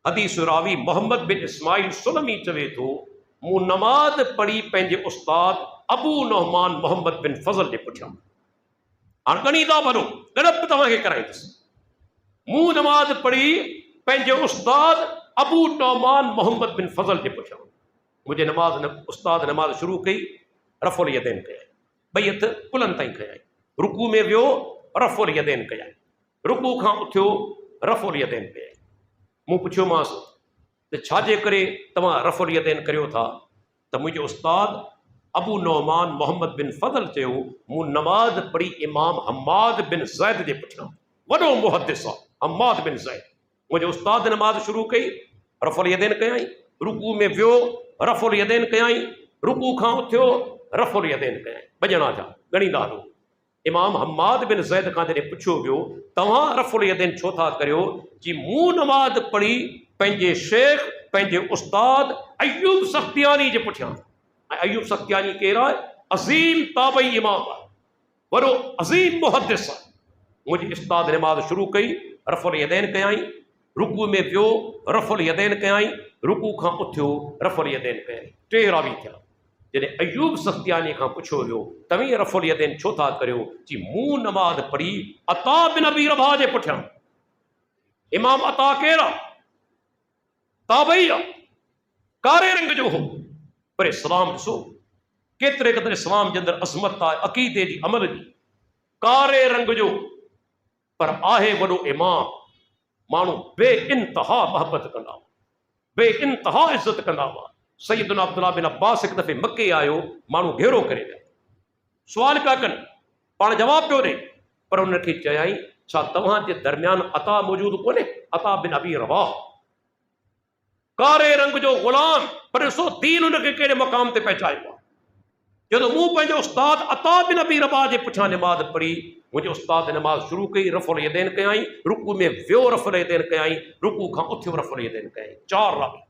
हदीस रावी मोहम्मद बिन इस्माइल सुलमी चवे थो, मूं नमाज़ पढ़ी पंहिंजे उस्ताद अबू नहमान मोहम्मद बिन फज़ल जे पुठियां। हाणे ॻणींदा वञो, ॻणप तव्हांखे कराईंदुसि। मूं नमाज़ पढ़ी पंहिंजे उस्ताद अबू नहमान मोहम्मद बिन फज़ल जे पुठियां। मुंहिंजे उस्ताद नमाज़ शुरू कई, रफ़ुल यदैन कयाई, ॿई हथ कुलनि ताईं कयाई, रुकू में वियो, रफ़ुल यदैन कयाई, रुकू खां उथियो, रफ़ुल यदैन कयाई। मूं पुछियोमांसि त छाजे करे तव्हां रफ़ुल यदैन करियो था? त मुंहिंजे उस्ताद अबू नौमान मोहम्मद बिन फज़ल चयो, मूं नमाज़ पढ़ी इमाम हम्माद बिन ज़ैद जे पुठियां, वॾो मुहद्दिस आहे हम्माद बिन ज़ैद। मुंहिंजे उस्ताद नमाज़ शुरू कई, रफ़ुल यदैन कयाई, रुकू में वियो, रफ़ुल यदैन कयाई, रुकू खां उथियो, रफ़ुल यदैन कयाई। भॼणा जा ॻणींदा हलो। इमाम हम्माद बिन ज़ैद खां जॾहिं पुछियो वियो, तव्हां रफ़ुल यदैन छो था करियो? जी मूं नमाज़ पढ़ी पंहिंजे शेख, पंहिंजे उस्ताद अयूब सख्तियानी जे पुठियां। ऐं अयूब सख्तियानी केरु आहे? अज़ीम ताबई इमाम आहे, वॾो अज़ीम मुहद्दिस आहे। मुंहिंजे उस्ताद नमाज़ शुरू कई, रफ़ुल यदैन कयाई, रुकू में वियो, रफ़ुल यदैन कयाई, रुकू खां उथियो, रफ़ुल यदैन कयाई। 3 रावी थिया। जॾहिं अयूब सख्तियानी खां पुछियो वियो, तव्हीं रफ़ुल यदैन छो था करियो? जी मूं नमाज़ पढ़ी अता बिन अबी रबाह जे पुठियां। इमाम अता केरु आहे? ताबई आहे, कारे रंग जो हो, पर इस्लाम ॾिसो केतिरे क़दुरु इस्लाम जे अंदरि अज़मत आहे अक़ीदे जी अमल जी। कारे रंग जो पर आहे वॾो इमाम, माण्हू बे इंतहा मोहबत कंदा हुआ, बे इंतहा इज़त कंदा हुआ। सैयदना अब्दुल्लाह बिन अब्बास हिकु दफ़े मके आयो, माण्हू घेरो करे विया, सुवाल पिया कनि, पाण जवाब पियो ॾे, पर उनखे चयाई छा तव्हांजे दरमियान अता मौजूदु कोन्हे? अता बिन अबी रवाह, कारे रंग जो ग़ुलाम, पर ॾिसो दीन उनखे कहिड़े मक़ाम ते पहुचायो आहे। जॾहिं मूं पंहिंजो उस्ताद अता बिन अबी रवाह जे पुठियां निमाज़ पढ़ी, मुंहिंजे उस्ताद निमाज़ शुरू कई, रफ़ुल यदैन कयाई, रुकू में वियो रफ़ुल यदैन कयाई, रुकू खां उथियो रफ़ुल यदैन कयाई। 4 रावी।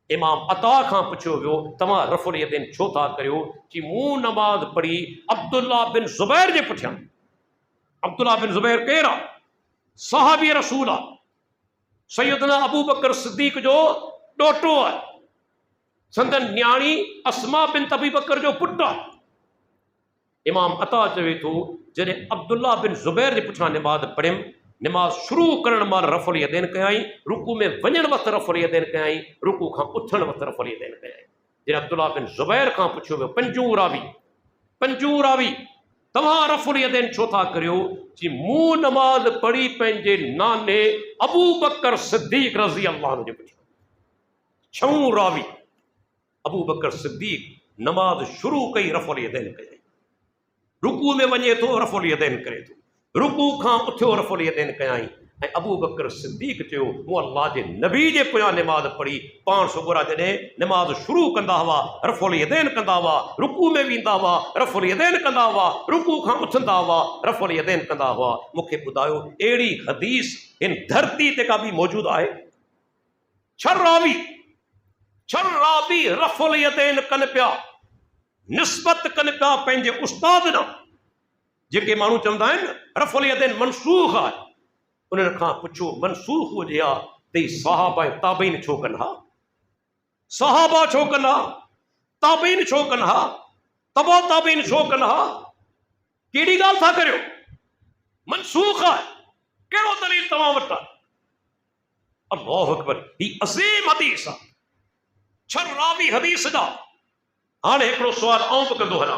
इमाम अता खां पुछियो वियो तव्हां रफ़ुल यदैन छो था करियो? कि मूं नमाज़ पढ़ी अब्दुल्ला बिन ज़ुबैर जे पुठियां। अब्दुल्ला बिन ज़ुबैर केरु आहे? सहाबी रसूल आहे, सैयदना अबू बकर सिद्दीक़ जो ॾोटो आहे, संदन न्याणी अस्मा बिन अबी बकर जो पुटु आहे। इमाम अता चवे थो जॾहिं अब्दुल्ला बिन ज़ुबैर जे पुठियां निमाज़ पढ़ियमि, निमाज़ शुरू करण महिल रफ़ुल यदैन कयाई, रुकू में वञण वक़्तु रफ़ुल यदैन कयाई, रुकू खां उथण वक़्तु रफ़ुल यदैन कयाई। जॾहिं अब्दुल्ला बिन ज़ुबैर खां पुछियो वियो, पंजूं रावी तव्हां रफ़ुल यदैन छो था करियो? कि मूं नमाज़ पढ़ी पंहिंजे नाने अबू बकर सिद्दीक़ रज़ी अल्लाह अन्हु जे पुठियां। 6 रावी। अबू बकर सिद्दीक़ नमाज़ शुरू कई, रफ़ुल यदैन कयाई, रुकू में वञे थो रफ़ुल यदैन करे थो, रुकू खां उथियो रफ़ुल यदैन कयाई। ऐं अबू बकर सिद्दीक़ चयो मूं अल्लाह जे नबी जे पोयां निमाज़ पढ़ी, पाण सुबुह जॾहिं निमाज़ शुरू कंदा हुआ रफ़ुल यदैन कंदा हुआ, रुकू में वेंदा हुआ रफ़ुल यदैन कंदा हुआ, रुकू खां उथंदा हुआ रफ़ुल यदैन कंदा हुआ। मूंखे ॿुधायो अहिड़ी हदीस हिन धरती ते का बि मौजूदु आहे? 6 रावी रफ़ुल यदैन कनि पिया, निस्बत कनि पिया पंहिंजे उस्ताद ॾांहुं। जेके माण्हू चवंदा आहिनि रफ़ुल यदैन मनसूख़ आहे, उन्हनि खां पुछो मनसूख़ हुजे हा त सहाबा ऐं ताबईन छो कनि हा? सहाबा छो कनि हा? ताबईन छो कनि हा? तबा ताबईन छो कनि हा? कहिड़ी ॻाल्हि था करियो? मनसूख़ आहे, कहिड़ो दलील तव्हां वटि आहे? अल्लाहु अकबर, ही अज़ीम हदीस आहे। 6 रावी हदीस जा। हाणे हिकिड़ो सुवाल आऊं बि कंदो हलां,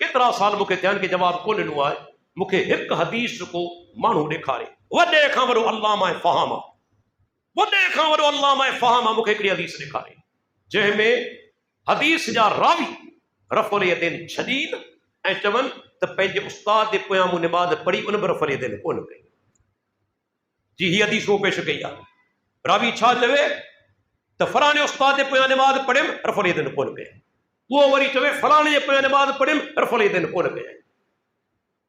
केतिरा साल मूंखे थियनि के जवाब कोन ॾिनो आहे। मूंखे हिकु हदीस को माण्हू ॾेखारे, वॾे खां वॾो अल्लामा फ़हामा, वॾे खां वॾो अल्लामा फ़हामा मूंखे हिकिड़ी हदीस ॾेखारे जंहिंमें हदीस जा रावी रफ़ुल यदैन छॾीनि ऐं चवनि त पंहिंजे उस्ताद जे पोयां मूं निमाज़ पढ़ी, उन बि रफ़ुल यदैन कोन कई। जी ही हदीस उहो पेश कई आहे। रावी छा चवे त फलाणे उस्ताद जे पोयां निमाज़ पढ़ियमि, रफ़ुल यदैन कोन कई। उहो वरी चवे फलाणे जे पोयां निमाज़ पढ़ियमि, रफ़ुल यदैन कोन कई।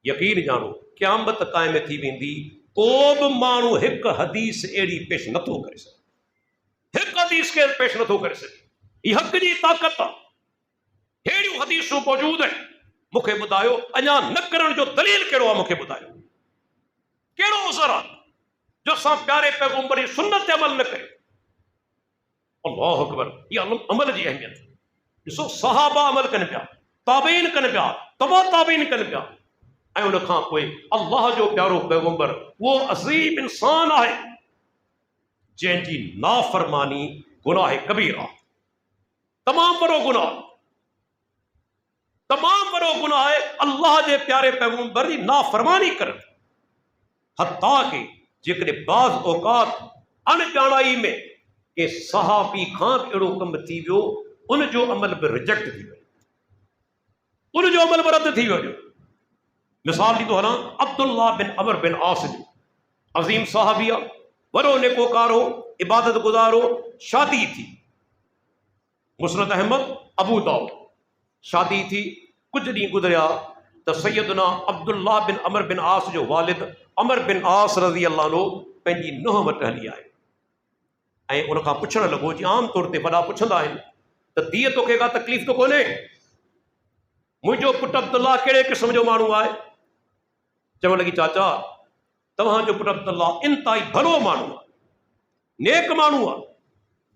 यकीन जानो क़यामत क़ाइम थी वेंदी, को बि माण्हू हिकु हदीस अहिड़ी पेश नथो करे सघे, हिकु हदीस खे पेश नथो करे सघे। हीअ हक़ जी ताक़त आहे। अहिड़ियूं हदीसूं मौजूदु आहिनि। मूंखे ॿुधायो अञा न करण जो दलील कहिड़ो आहे? मूंखे ॿुधायो कहिड़ो उज़र आहे जो असां प्यारे पैगंबर जी सुन्नत ते अमल न कयूं? अल्लाहु अकबर, इहा अमल जी अहमियत। ॾिसो सहाबा अमल कनि पिया, ताबईन कनि पिया, तबा ताबईन कनि पिया, ऐं उन खां पोइ अल्लाह जो प्यारो पैगंबर उहो अज़ीम इंसान आहे जंहिंजी नाफ़रमानी गुनाह कबीर आहे, तमामु वॾो गुनाह, तमामु वॾो गुनाह आहे अल्लाह जे प्यारे पैगंबर जी नाफ़रमानी करणु। हत्ता के जेकॾहिं बाज़ औक़ात अणॼाणाई में के सहाबी खां बि अहिड़ो कमु थी वियो, उनजो अमल बि रिजेक्ट थी वियो, उनजो अमल बि रद्द थी वियो। मिसाल ॾींदो हलां, अब्दुल्ला बिन अमर बिन आस जी, अज़ीम सहाबी आहे, वॾो नेकोकार हो, इबादत गुज़ार हो। शादी थी, मुस्नद अहमद अबू दाऊद, शादी थी, कुछ ॾींहं गुज़रिया त सैयदना अब्दुल्ला बिन अमर बिन आस जो वालिद अमर बिन आस रज़ी अल्लाह अन्हु पंहिंजी नुंहुं वटि हली आयो ऐं उनखां पुछणु लॻो, जी आम तौर ते वॾा पुछंदा आहिनि त धीअ तोखे का तकलीफ़ त कोन्हे? मुंहिंजो पुटु अब्दुल्ला कहिड़े क़िस्म जो माण्हू आहे? चवणु लॻी, चाचा तव्हांजो पुटु अब्दुल्ला इंतिहाई भलो माण्हू आहे, नेक माण्हू आहे।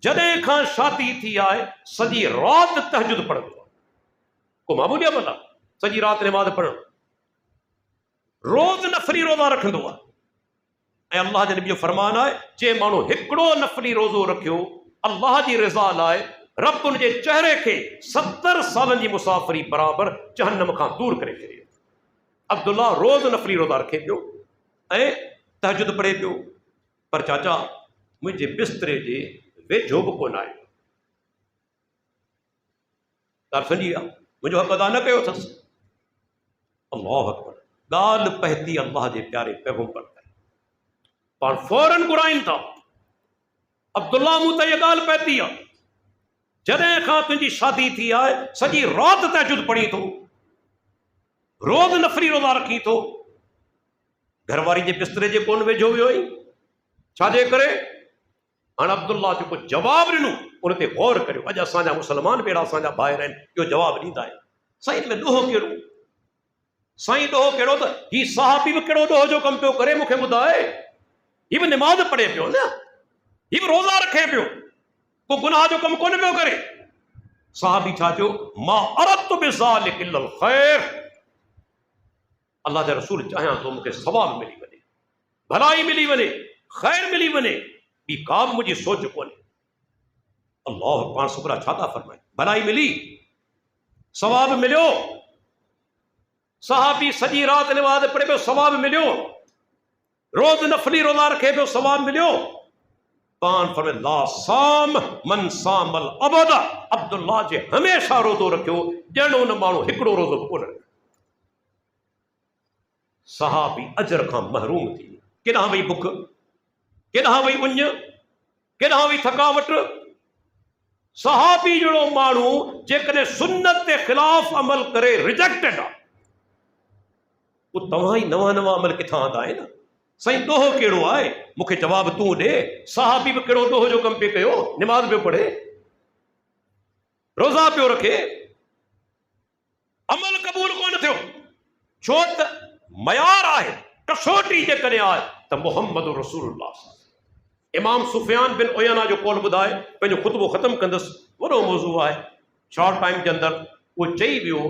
जॾहिं खां शादी थी आहे सॼी राति तहजुद पढ़ंदो आहे। को मामूली अमल आहे सॼी राति नमाज़ पढ़णु? रोज़ नफ़ली रोज़ा रखंदो आहे ऐं अल्लाह जे नबी जो फरमान आहे, जे माण्हू हिकिड़ो नफ़ली रोज़ो रखियो अल्लाह जी रिज़ा लाइ, रब उनजे चेहरे खे 70 सालनि जी मुसाफ़िरी बराबर जहन्नम खां दूर करे छॾियो। अब्दुल्ला रोज़ नफ़ली रोज़ा रखे पियो ऐं तहजुद पढ़े पियो, पर चाचा मुंहिंजे बिस्तरे जे वेझो बि कोन आयो। ॻाल्हि सम्झी आहे, मुंहिंजो हक़ अदा न कयो अथसि। अल्लाहु अकबर, ॻाल्हि पहुती अल्लाह जे प्यारे पैगम्बर ताईं, पाण फौरन घुराइनि था। अब्दुल्ला मूं त इहा ॻाल्हि पहुती आहे, जॾहिं खां तुंहिंजी शादी थी आहे सॼी राति तहजुद पढ़ी थो, रोज़ नफ़ली रोज़ा रखी थो, घरवारी जे बिस्तरे जे कोन वेझो वियो आई, छाजे करे? हाणे अब्दुल्ला जेको जवाबु ॾिनो उन ते गौर करियो। अॼु असांजा मुस्लमान बेड़ा असांजा ॿाहिरि आहिनि, इहो जवाबु ॾींदा आहिनि। साईं में ॾोहो कहिड़ो? साईं ॾोहो कहिड़ो? त ही साहबी बि कहिड़ो ॾोहो जो कमु पियो करे, मूंखे ॿुधाए। हीउ बि निमाज़ पढ़े पियो न, हीउ बि रोज़ा रखे पियो, को गुनाह जो कमु कोन पियो करे। साहबी छा चयो? मा अरदतु बिज़ालिका इल्लल ख़ैर, अल्लाह जा रसूल चाहियां थो मूंखे सवाब मिली वञे, भलाई मिली वञे, ख़ैर मिली वञे, ॿी का बि मुंहिंजी सोच कोन्हे। अल्लाह पाण सुकरा छा था फरमाए? भलाई मिली, सवाब मिलियो। सहाबी सॼी राति निमाज़ पढ़े पियो, सवाब मिलियो। रोज़ नफ़ली रोज़ा रखे पियो, सवाब मिलियो। पाण फरमाए ला साम मन सामल अबद, अब्दुल्ला जे हमेशा रोज़ो रखियो, ॼण उन माण्हू हिकिड़ो रोज़ो बि कोन रखियो। सहाबी अजर खां महरूम थी। केॾांहुं वई बुख, केॾांहुं वई उञ, केॾांहुं वई थकावट। सहाबी जहिड़ो माण्हू जेकॾहिं सुन्नत जे ख़िलाफ़ अमल करे रिजेक्टेड आहे, उहो तव्हां ई नवां नवां अमल किथां आंदा आहिनि। साईं ॾोहो कहिड़ो आहे? मूंखे जवाबु तूं ॾे। सहाबी बि कहिड़ो ॾोहो जो कमु पियो कयो, निमाज़ पियो पढ़े, रोज़ा पियो रखे, अमल क़बूल कोन थियो। छो त मयार आहे, कसोटी जेकॾहिं आहे त मुहम्मद रसूलुल्लाह। इमाम सुफियान बिन उयना जो कौल ॿुधाए पंहिंजो ख़ुतबो ख़तमु कंदुसि, वॾो मौज़ू आहे, शॉर्ट टाइम जे अंदरि उहो चई वियो।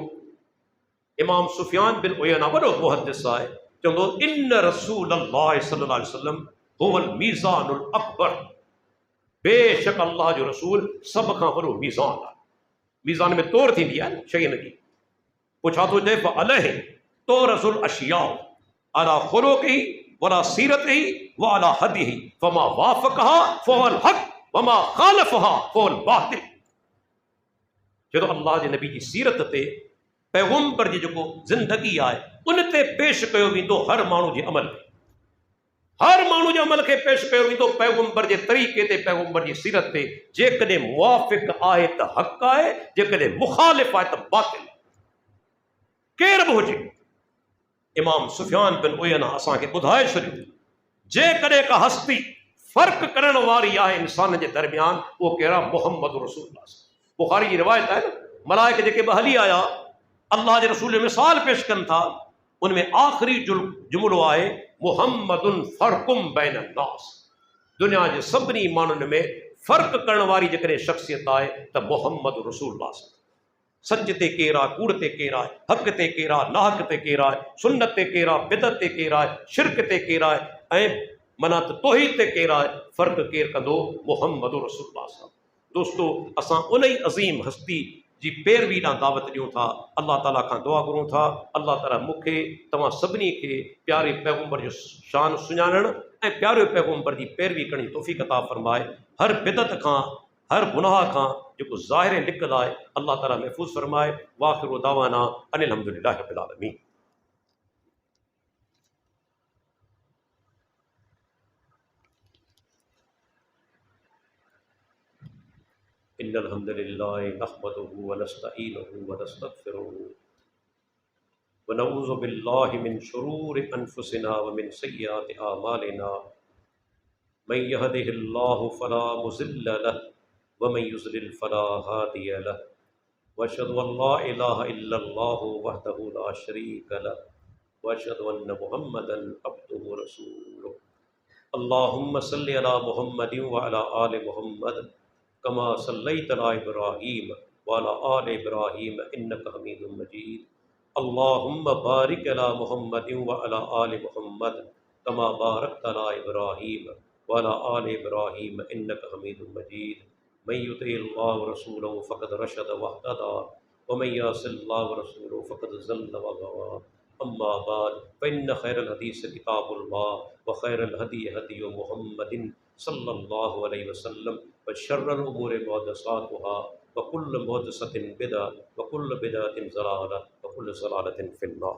इमाम सुफियान बिन उयना वॾो मुहद्दिस आहे, चवंदो इन रसूलल्लाह सल्लल्लाहु अलैहि वसल्लम हुवल मीज़ानुल अकबर, बेशक अल्लाह जो रसूल सभ खां वॾो मीज़ान आहे। मीज़ान में तोड़ थींदी आहे न शयुनि जी। पोइ छा थो चए? फ़अलैहि तोरज़ुल अशिया अला ख़ुलुक़िही वला सीरतिही व अला हदीही फमा वाफ़क़हा फ़हुवल हक़ वमा ख़ालफ़हा फ़हुवल बातिल। जो अल्लाह जे नबी जी सीरत ते, पैगम्बर जी जेको ज़िंदगी आहे उन ते पेश कयो वेंदो हर माण्हू जे अमल खे, हर माण्हू जे अमल खे पेश कयो वेंदो पैगम्बर जे तरीक़े ते, पैगम्बर जी सीरत ते। जेकॾहिं मुवाफ़िक़ आहे त हक़ आहे, जेकॾहिं मुख़ालिफ़ आहे त बातिल, केर बि हुजे। इमाम सुफियान बिन उयना असांखे ॿुधाए छॾियो, जेकॾहिं का हस्ती फ़र्क़ु करण वारी आहे इंसान जे दरमियान, उहो कहिड़ा? मुहम्मद रसूलुल्लाह। बुखारी जी रिवायत आहे न, मलाइक जेके ॿ हली आया अल्लाह जे रसूल मिसाल पेश कनि था, उनमें आख़िरी जुमिलो आहे मुहम्मदुन फ़र्क़ुम बैन अन्नास। दुनिया जे सभिनी माण्हुनि में फ़र्क़ु करण वारी जेकॾहिं शख़्सियत आहे त मुहम्मद रसूलुल्लाह। सच ते केरु आहे, कूड़ ते केरु आहे, हक़ ते केरु आहे, नाहक ते केरु आहे, सुन्नत ते केरु आहे, बिदअत ते केरु आहे, शिरक ते केरु आहे, ऐं माना त तौहीद ते केरु आहे, फ़र्क़ु केरु कंदो? मुहम्मद रसूलुल्लाह। दोस्तो, असां उन ई अज़ीम हस्ती जी पैरवी ॾांहुं दावत ॾियूं था। अल्लाह ताला खां दुआ घुरूं था, अल्लाह ताला मूंखे तव्हां सभिनी खे प्यारे पैगम्बर जो शान सुञाणण ऐं प्यारे पैगम्बर जी पैरवी करण जी तौफ़ीक़ अता फ़रमाए। हर बिदअत खां, हर गुनाह खां जेको ज़ाहिर निकल आहे, अल्लाह ताला महफ़ूज़ फ़रमाए। वाख़िरु दावाना अनिल हम्दुलिल्लाहि रब्बिल आलमीन। इन्नल हम्दुलिल्लाहि नहमदुहु व नस्तईनुहु व नस्तग़फिरुहु व नऊज़ु बिल्लाहि मिन शुरूरि अनफुसिना व मिन सय्यिआति आमालिना। मन यहदिहिल्लाहु फला मुज़िल्ल लहु व मन युज़लिल फला हादिय लहु व अशहदु अल्ला इलाहा इल्लल्लाहु वहदहु ला शरीक लहु व अशहदु अन्न मुहम्मदन अब्दुहु व रसूलुहु। अल्लाहुम्मा सल्लि अला मुहम्मदिन व अला आलि मुहम्मद कमा सल्लैता अला इब्राहीम व अला आलि इब्राहीम इन्नका हमीदुम मजीद। अल्लाहुम्मा बारिक अला मुहम्मदिन व अला आलि मुहम्मद कमा बारकता अला इब्राहीम व अला आलि इब्राहीम इन्नका हमीदुम मजीद। मन युतिल्लाह व रसूलहु फ़क़द रशद वहतदा व मन यअसिल्लाह व रसूलहु फ़क़द ज़ल्ल व गवा। अम्मा बाद फ़इन्न खैरल हदीस किताबुल्लाह व खैरल हदी हदी मुहम्मदिन सल्लल्लाहु अलैहि वसल्लम व शर्रल उमूरि मुहदसातुहा व कुल्लु मुहदसतिन बिदअह व कुल्लु बिदअतिन ज़लालह व कुल्लु ज़लालतिन फ़िन्नार।